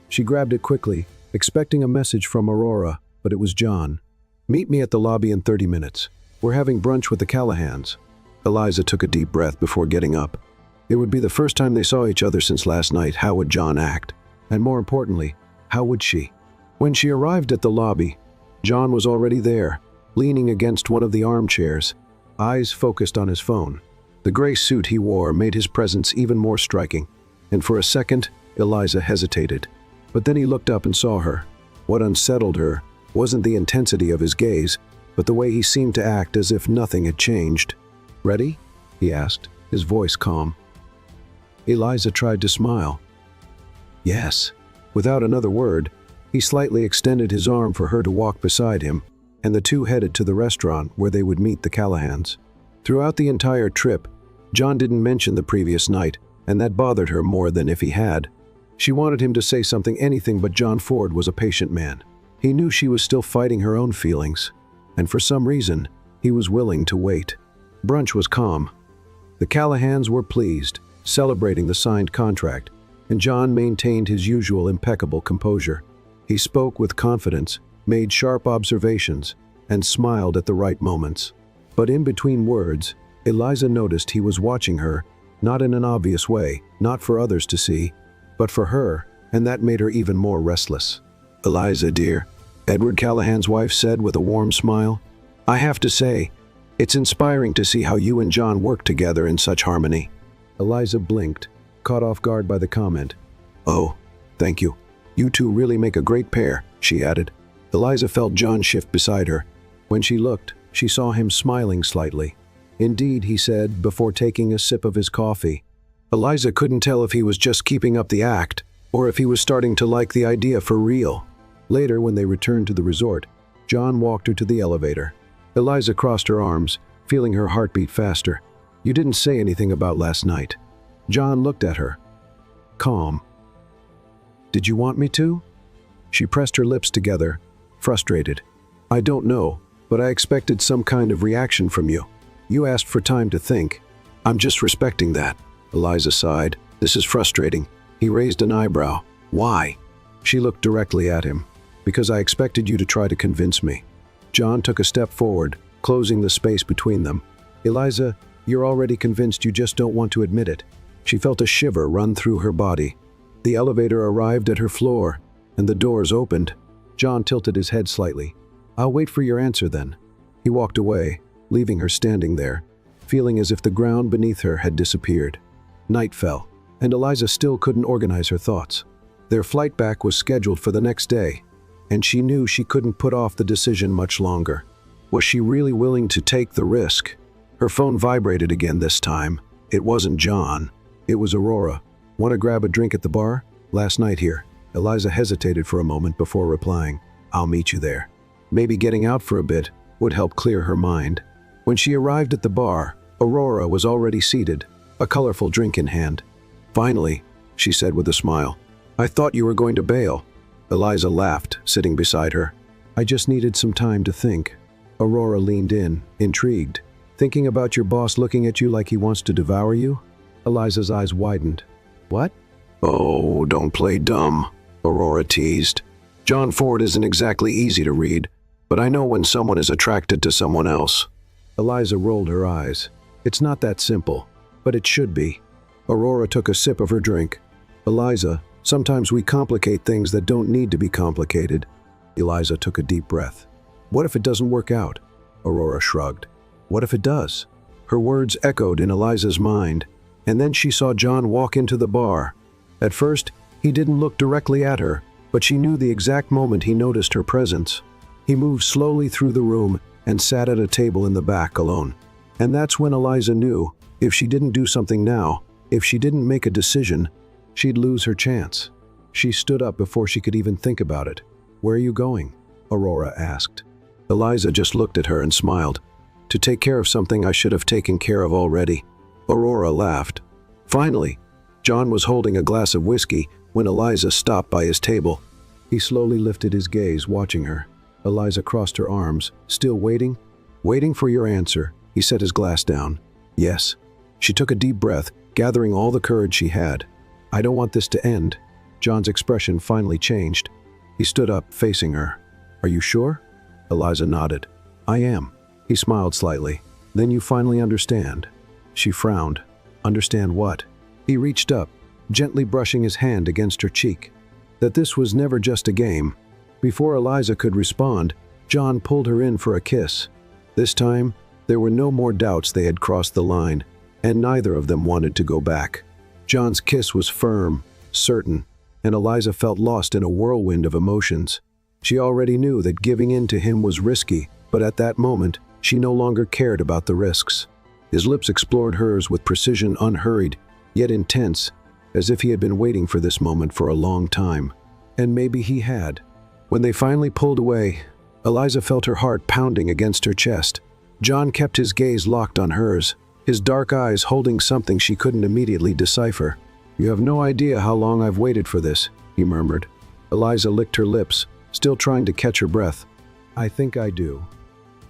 She grabbed it quickly, expecting a message from Aurora, but it was John. "Meet me at the lobby in 30 minutes. We're having brunch with the Callahans." Eliza took a deep breath before getting up. It would be the first time they saw each other since last night. How would John act? And more importantly, how would she? When she arrived at the lobby, John was already there, leaning against one of the armchairs, eyes focused on his phone. The gray suit he wore made his presence even more striking, and for a second, Eliza hesitated. But then he looked up and saw her. What unsettled her wasn't the intensity of his gaze, but the way he seemed to act as if nothing had changed. "Ready?" he asked, his voice calm. Eliza tried to smile. Yes. Without another word, he slightly extended his arm for her to walk beside him, and the two headed to the restaurant where they would meet the Callahans. Throughout the entire trip, John didn't mention the previous night, and that bothered her more than if he had. She wanted him to say something, anything, but John Ford was a patient man. He knew she was still fighting her own feelings, and for some reason, he was willing to wait. Brunch was calm. The Callahans were pleased, celebrating the signed contract, and John maintained his usual impeccable composure. He spoke with confidence, made sharp observations, and smiled at the right moments. But in between words, Eliza noticed he was watching her, not in an obvious way, not for others to see, but for her, and that made her even more restless. "Eliza, dear," Edward Callahan's wife said with a warm smile, "I have to say, it's inspiring to see how you and John work together in such harmony." Eliza blinked, caught off guard by the comment. "Oh, thank you. You two really make a great pair," she added. Eliza felt John shift beside her. When she looked, she saw him smiling slightly. "Indeed," he said before taking a sip of his coffee. Eliza couldn't tell if he was just keeping up the act or if he was starting to like the idea for real. Later, when they returned to the resort, John walked her to the elevator. Eliza crossed her arms, feeling her heartbeat faster. "You didn't say anything about last night." John looked at her, calm. "Did you want me to?" She pressed her lips together, frustrated. "I don't know, but I expected some kind of reaction from you. You asked for time to think. I'm just respecting that." Eliza sighed. "This is frustrating." He raised an eyebrow. "Why?" She looked directly at him. "Because I expected you to try to convince me." John took a step forward, closing the space between them. "Eliza, you're already convinced, you just don't want to admit it." She felt a shiver run through her body. The elevator arrived at her floor, and the doors opened. John tilted his head slightly. "I'll wait for your answer then." He walked away, leaving her standing there, feeling as if the ground beneath her had disappeared. Night fell, and Eliza still couldn't organize her thoughts. Their flight back was scheduled for the next day, and she knew she couldn't put off the decision much longer. Was she really willing to take the risk? Her phone vibrated again this time. It wasn't John. It was Aurora. "Want to grab a drink at the bar? Last night here." Eliza hesitated for a moment before replying, "I'll meet you there." Maybe getting out for a bit would help clear her mind. When she arrived at the bar, Aurora was already seated, a colorful drink in hand. "Finally," she said with a smile. "I thought you were going to bail." Eliza laughed, sitting beside her. "I just needed some time to think." Aurora leaned in, intrigued. "Thinking about your boss looking at you like he wants to devour you?" Eliza's eyes widened. "What?" "Oh, don't play dumb," Aurora teased. "John Ford isn't exactly easy to read, but I know when someone is attracted to someone else." Eliza rolled her eyes. "It's not that simple, but it should be." Aurora took a sip of her drink. "Eliza, sometimes we complicate things that don't need to be complicated." Eliza took a deep breath. "What if it doesn't work out?" Aurora shrugged. "What if it does?" Her words echoed in Eliza's mind, and then she saw John walk into the bar. At first, he didn't look directly at her, but she knew the exact moment he noticed her presence. He moved slowly through the room and sat at a table in the back alone. And that's when Eliza knew, if she didn't do something now, if she didn't make a decision, she'd lose her chance. She stood up before she could even think about it. "Where are you going?" Aurora asked. Eliza just looked at her and smiled. "To take care of something I should have taken care of already." Aurora laughed. Finally, John was holding a glass of whiskey when Eliza stopped by his table. He slowly lifted his gaze, watching her. Eliza crossed her arms, still waiting. "Waiting for your answer." He set his glass down. "Yes." She took a deep breath, gathering all the courage she had. "I don't want this to end." John's expression finally changed. He stood up, facing her. "Are you sure?" Eliza nodded. "I am." He smiled slightly. "Then you finally understand." She frowned. "Understand what?" He reached up, gently brushing his hand against her cheek. That this was never just a game. Before Eliza could respond, John pulled her in for a kiss. This time, there were no more doubts they had crossed the line, and neither of them wanted to go back. John's kiss was firm, certain, and Eliza felt lost in a whirlwind of emotions. She already knew that giving in to him was risky, but at that moment, she no longer cared about the risks. His lips explored hers with precision, unhurried, yet intense, as if he had been waiting for this moment for a long time. And maybe he had. When they finally pulled away, Eliza felt her heart pounding against her chest. John kept his gaze locked on hers, his dark eyes holding something she couldn't immediately decipher. "You have no idea how long I've waited for this," he murmured. Eliza licked her lips, still trying to catch her breath. "I think I do."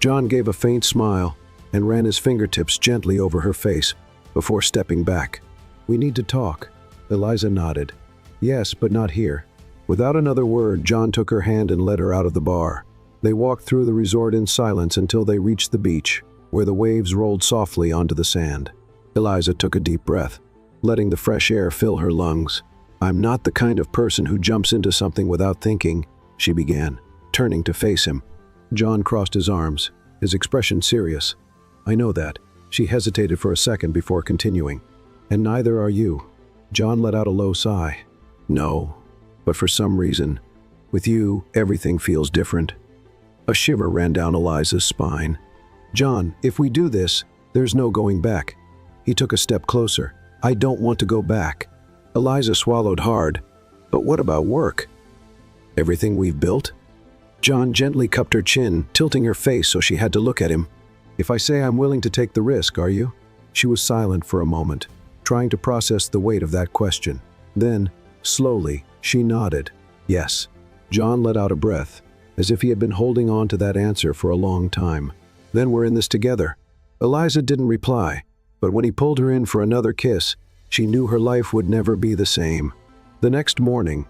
John gave a faint smile and ran his fingertips gently over her face before stepping back. "We need to talk." Eliza nodded. "Yes, but not here." Without another word, John took her hand and led her out of the bar. They walked through the resort in silence until they reached the beach, where the waves rolled softly onto the sand. Eliza took a deep breath, letting the fresh air fill her lungs. "I'm not the kind of person who jumps into something without thinking," she began, turning to face him. John crossed his arms, his expression serious. "I know that." She hesitated for a second before continuing. "And neither are you." John let out a low sigh. "No, but for some reason, with you, everything feels different." A shiver ran down Eliza's spine. "John, if we do this, there's no going back." He took a step closer. "I don't want to go back." Eliza swallowed hard. "But what about work? Everything we've built?" John gently cupped her chin, tilting her face so she had to look at him. "If I say I'm willing to take the risk, are you?" She was silent for a moment, trying to process the weight of that question. Then, slowly, she nodded. "Yes." John let out a breath, as if he had been holding on to that answer for a long time. "Then we're in this together." Eliza didn't reply, but when he pulled her in for another kiss, she knew her life would never be the same. The next morning,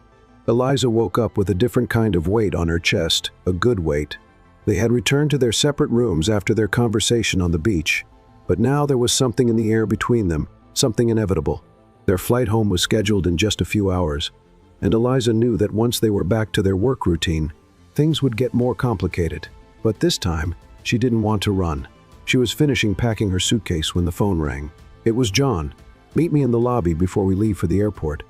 Eliza woke up with a different kind of weight on her chest, a good weight. They had returned to their separate rooms after their conversation on the beach, but now there was something in the air between them, something inevitable. Their flight home was scheduled in just a few hours, and Eliza knew that once they were back to their work routine, things would get more complicated. But this time, she didn't want to run. She was finishing packing her suitcase when the phone rang. It was John. "Meet me in the lobby before we leave for the airport."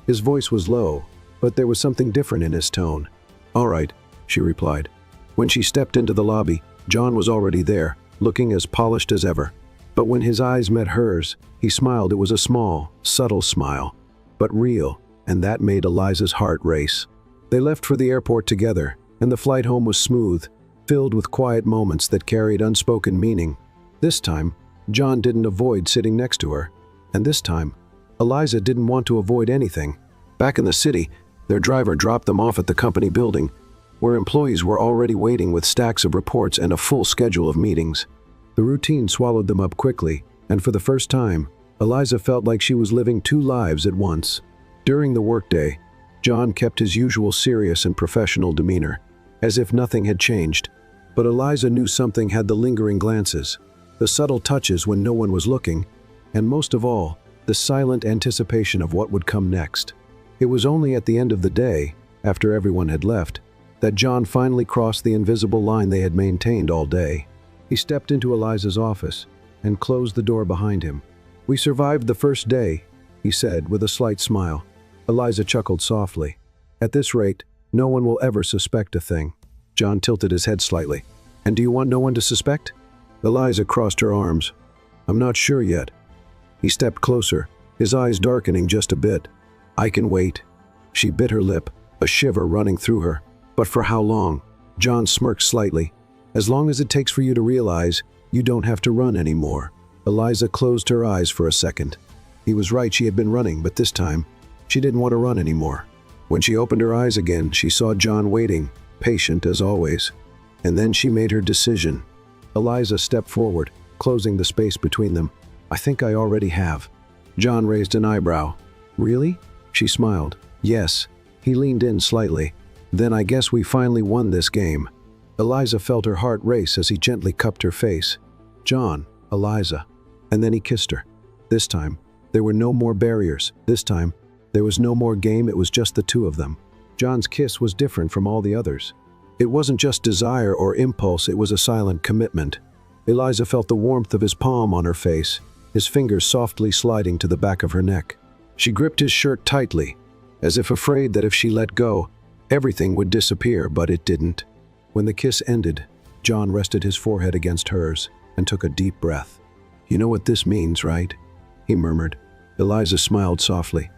His voice was low, but there was something different in his tone. "All right," she replied. When she stepped into the lobby, John was already there, looking as polished as ever. But when his eyes met hers, he smiled. It was a small, subtle smile, but real, and that made Eliza's heart race. They left for the airport together, and the flight home was smooth, filled with quiet moments that carried unspoken meaning. This time, John didn't avoid sitting next to her, and this time, Eliza didn't want to avoid anything. Back in the city, their driver dropped them off at the company building, where employees were already waiting with stacks of reports and a full schedule of meetings. The routine swallowed them up quickly, and for the first time, Eliza felt like she was living two lives at once. During the workday, John kept his usual serious and professional demeanor, as if nothing had changed. But Eliza knew something had the lingering glances, the subtle touches when no one was looking, and most of all, the silent anticipation of what would come next. It was only at the end of the day, after everyone had left, that John finally crossed the invisible line they had maintained all day. He stepped into Eliza's office and closed the door behind him. "We survived the first day," he said with a slight smile. Eliza chuckled softly. "At this rate, no one will ever suspect a thing." John tilted his head slightly. "And do you want no one to suspect?" Eliza crossed her arms. "I'm not sure yet." He stepped closer, his eyes darkening just a bit. "I can wait." She bit her lip, a shiver running through her. "But for how long?" John smirked slightly. "As long as it takes for you to realize you don't have to run anymore." Eliza closed her eyes for a second. He was right, she had been running, but this time, she didn't want to run anymore. When she opened her eyes again, she saw John waiting, patient as always. And then she made her decision. Eliza stepped forward, closing the space between them. "I think I already have." John raised an eyebrow. "Really?" She smiled. "Yes." He leaned in slightly. "Then I guess we finally won this game." Eliza felt her heart race as he gently cupped her face. "John, Eliza." And then he kissed her. This time, there were no more barriers. This time, there was no more game, it was just the two of them. John's kiss was different from all the others. It wasn't just desire or impulse, it was a silent commitment. Eliza felt the warmth of his palm on her face, his fingers softly sliding to the back of her neck. She gripped his shirt tightly, as if afraid that if she let go, everything would disappear, but it didn't. When the kiss ended, John rested his forehead against hers and took a deep breath. "You know what this means, right?" he murmured. Eliza smiled softly.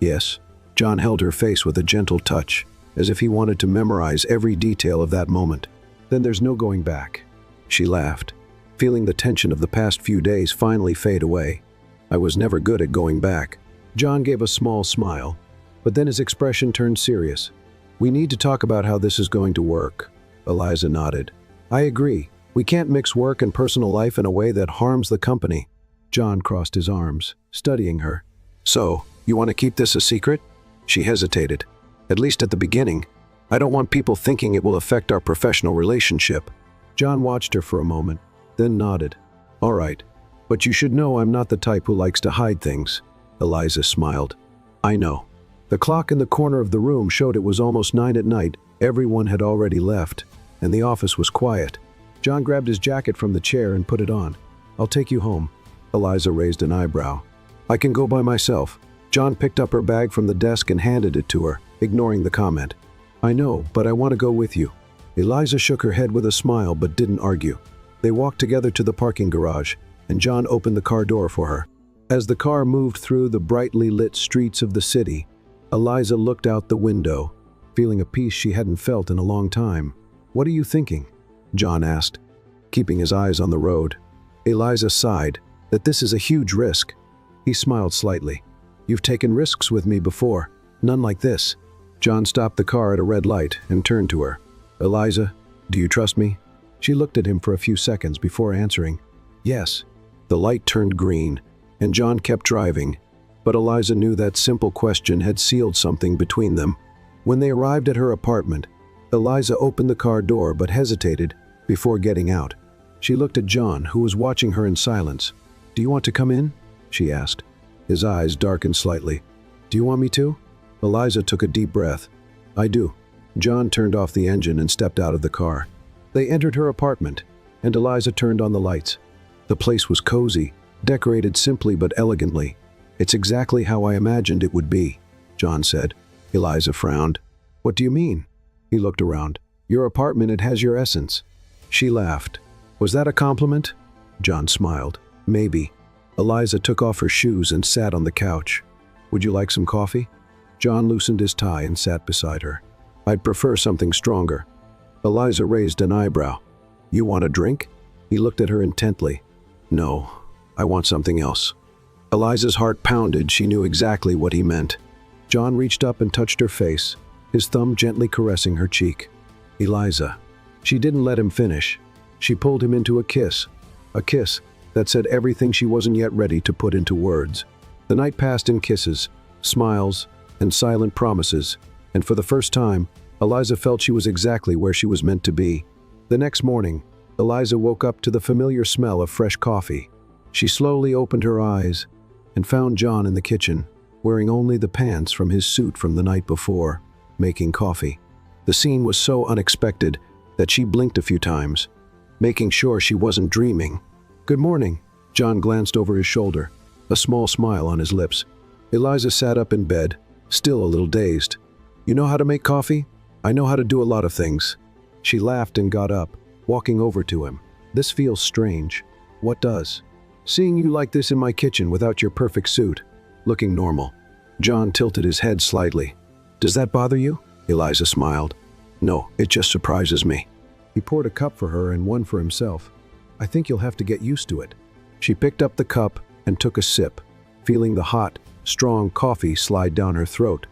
Yes. John held her face with a gentle touch, as if he wanted to memorize every detail of that moment. Then there's no going back. She laughed, feeling the tension of the past few days finally fade away. I was never good at going back. John gave a small smile, but then his expression turned serious. We need to talk about how this is going to work. Eliza nodded. I agree. We can't mix work and personal life in a way that harms the company. John crossed his arms, studying her. So, you want to keep this a secret? She hesitated. At least at the beginning. I don't want people thinking it will affect our professional relationship. John watched her for a moment, then nodded. All right, but you should know I'm not the type who likes to hide things. Eliza smiled. I know. The clock in the corner of the room showed it was almost 9 at night. Everyone had already left, and the office was quiet. John grabbed his jacket from the chair and put it on. I'll take you home. Eliza raised an eyebrow. I can go by myself. John picked up her bag from the desk and handed it to her, ignoring the comment. I know, but I want to go with you. Eliza shook her head with a smile but didn't argue. They walked together to the parking garage, and John opened the car door for her. As the car moved through the brightly lit streets of the city, Eliza looked out the window, feeling a peace she hadn't felt in a long time. What are you thinking? John asked, keeping his eyes on the road. Eliza sighed, that this is a huge risk. He smiled slightly. You've taken risks with me before, none like this. John stopped the car at a red light and turned to her. Eliza, do you trust me? She looked at him for a few seconds before answering. Yes. The light turned green, and John kept driving, but Eliza knew that simple question had sealed something between them. When they arrived at her apartment, Eliza opened the car door but hesitated before getting out. She looked at John, who was watching her in silence. Do you want to come in? She asked. His eyes darkened slightly. Do you want me to? Eliza took a deep breath. I do. John turned off the engine and stepped out of the car. They entered her apartment, and Eliza turned on the lights. The place was cozy, decorated simply but elegantly. It's exactly how I imagined it would be, John said. Eliza frowned. What do you mean? He looked around. Your apartment, it has your essence. She laughed. Was that a compliment? John smiled. Maybe. Eliza took off her shoes and sat on the couch. Would you like some coffee? John loosened his tie and sat beside her. I'd prefer something stronger. Eliza raised an eyebrow. You want a drink? He looked at her intently. No, I want something else. Eliza's heart pounded. She knew exactly what he meant. John reached up and touched her face, his thumb gently caressing her cheek. Eliza. She didn't let him finish. She pulled him into a kiss that said everything she wasn't yet ready to put into words. The night passed in kisses, smiles, and silent promises, and for the first time, Eliza felt she was exactly where she was meant to be. The next morning, Eliza woke up to the familiar smell of fresh coffee. She slowly opened her eyes and found John in the kitchen, wearing only the pants from his suit from the night before, making coffee. The scene was so unexpected that she blinked a few times, making sure she wasn't dreaming. Good morning. John glanced over his shoulder, a small smile on his lips. Eliza sat up in bed, still a little dazed. You know how to make coffee? I know how to do a lot of things. She laughed and got up, walking over to him. This feels strange. What does? Seeing you like this in my kitchen without your perfect suit, looking normal. John tilted his head slightly. Does that bother you? Eliza smiled. No, it just surprises me. He poured a cup for her and one for himself. I think you'll have to get used to it. She picked up the cup and took a sip, feeling the hot, strong coffee slide down her throat.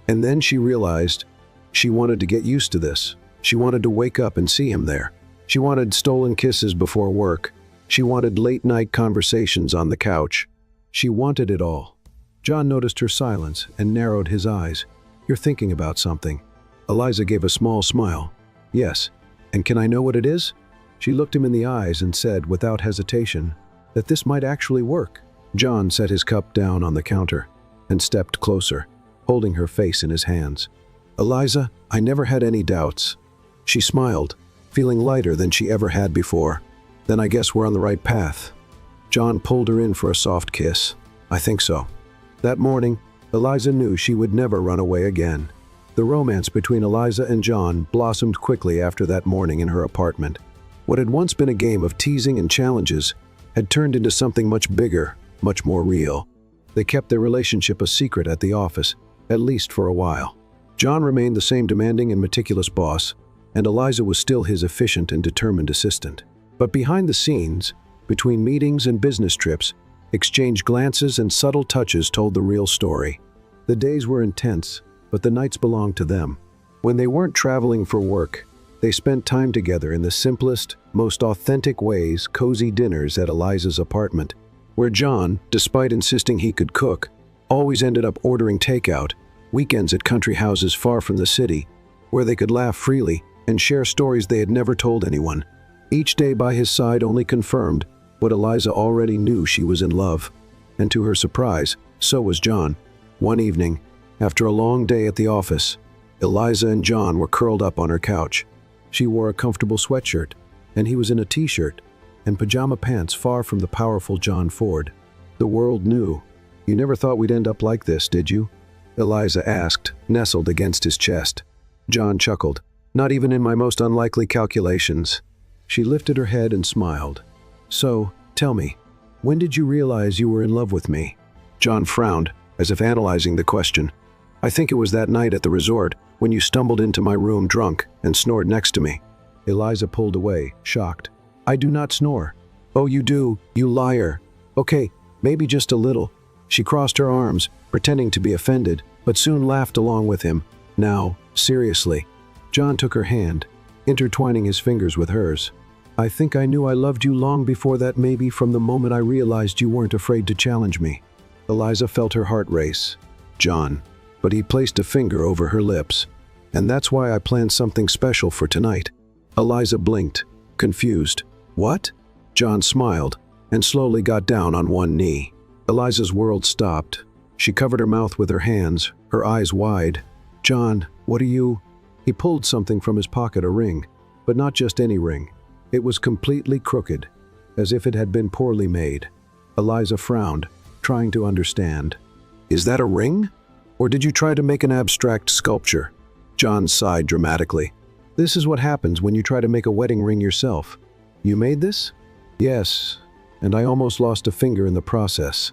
And then she realized she wanted to get used to this. She wanted to wake up and see him there. She wanted stolen kisses before work. She wanted late-night conversations on the couch. She wanted it all. John noticed her silence and narrowed his eyes. You're thinking about something. Eliza gave a small smile. Yes. And can I know what it is? She looked him in the eyes and said, without hesitation, that this might actually work. John set his cup down on the counter and stepped closer, holding her face in his hands. Eliza, I never had any doubts. She smiled, feeling lighter than she ever had before. Then I guess we're on the right path. John pulled her in for a soft kiss. I think so. That morning, Eliza knew she would never run away again. The romance between Eliza and John blossomed quickly after that morning in her apartment. What had once been a game of teasing and challenges had turned into something much bigger, much more real. They kept their relationship a secret at the office, at least for a while. John remained the same demanding and meticulous boss, and Eliza was still his efficient and determined assistant. But behind the scenes, between meetings and business trips, exchanged glances and subtle touches told the real story. The days were intense, but the nights belonged to them. When they weren't traveling for work, they spent time together in the simplest, most authentic ways, cozy dinners at Eliza's apartment, where John, despite insisting he could cook, always ended up ordering takeout, weekends at country houses far from the city, where they could laugh freely and share stories they had never told anyone. Each day by his side only confirmed what Eliza already knew: she was in love. And to her surprise, so was John. One evening, after a long day at the office, Eliza and John were curled up on her couch. She wore a comfortable sweatshirt, and he was in a t-shirt and pajama pants, far from the powerful John Ford. The world knew. "You never thought we'd end up like this, did you?" Eliza asked, nestled against his chest. John chuckled. "Not even in my most unlikely calculations." She lifted her head and smiled. "So, tell me, when did you realize you were in love with me?" John frowned, as if analyzing the question. "I think it was that night at the resort, when you stumbled into my room drunk and snored next to me." Eliza pulled away, shocked. "I do not snore." "Oh, you do, you liar." "Okay, maybe just a little." She crossed her arms, pretending to be offended, but soon laughed along with him. "Now, seriously." John took her hand, intertwining his fingers with hers. "I think I knew I loved you long before that, maybe from the moment I realized you weren't afraid to challenge me." Eliza felt her heart race. "John," but he placed a finger over her lips. "And that's why I planned something special for tonight." Eliza blinked, confused. "What?" John smiled and slowly got down on one knee. Eliza's world stopped. She covered her mouth with her hands, her eyes wide. "John, what are you—" He pulled something from his pocket, a ring, but not just any ring. It was completely crooked, as if it had been poorly made. Eliza frowned, trying to understand. "Is that a ring? Or did you try to make an abstract sculpture?" John sighed dramatically. "This is what happens when you try to make a wedding ring yourself." "You made this?" "Yes, and I almost lost a finger in the process."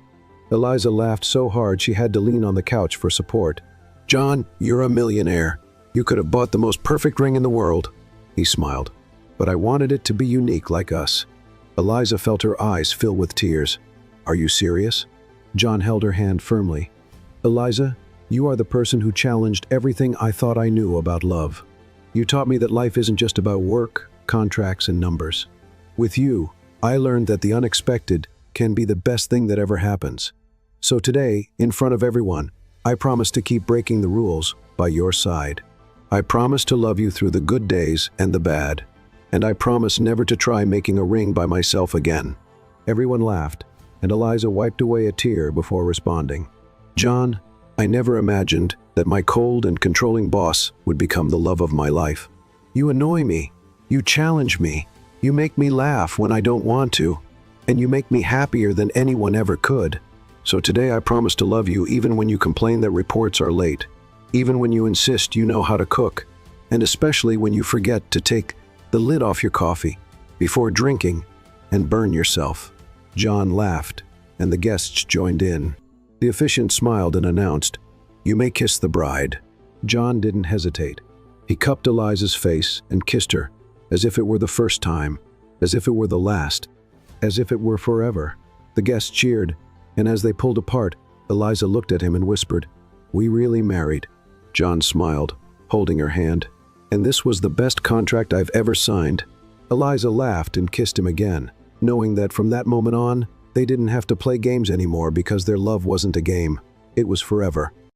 Eliza laughed so hard she had to lean on the couch for support. "John, you're a millionaire. You could have bought the most perfect ring in the world." He smiled. "But I wanted it to be unique, like us." Eliza felt her eyes fill with tears. "Are you serious?" John held her hand firmly. "Eliza, you are the person who challenged everything I thought I knew about love. You taught me that life isn't just about work, contracts, and numbers. With you, I learned that the unexpected can be the best thing that ever happens. So today, in front of everyone, I promise to keep breaking the rules by your side. I promise to love you through the good days and the bad. And I promise never to try making a ring by myself again." Everyone laughed, and Eliza wiped away a tear before responding. "John, I never imagined that my cold and controlling boss would become the love of my life. You annoy me. You challenge me. You make me laugh when I don't want to. And you make me happier than anyone ever could. So today I promise to love you even when you complain that reports are late, even when you insist you know how to cook, and especially when you forget to take the lid off your coffee before drinking and burn yourself." John laughed, and the guests joined in. The officiant smiled and announced, "You may kiss the bride." John didn't hesitate. He cupped Eliza's face and kissed her, as if it were the first time, as if it were the last, as if it were forever. The guests cheered, and as they pulled apart, Eliza looked at him and whispered, "We really married." John smiled, holding her hand. "And this was the best contract I've ever signed." Eliza laughed and kissed him again, knowing that from that moment on, they didn't have to play games anymore because their love wasn't a game. It was forever.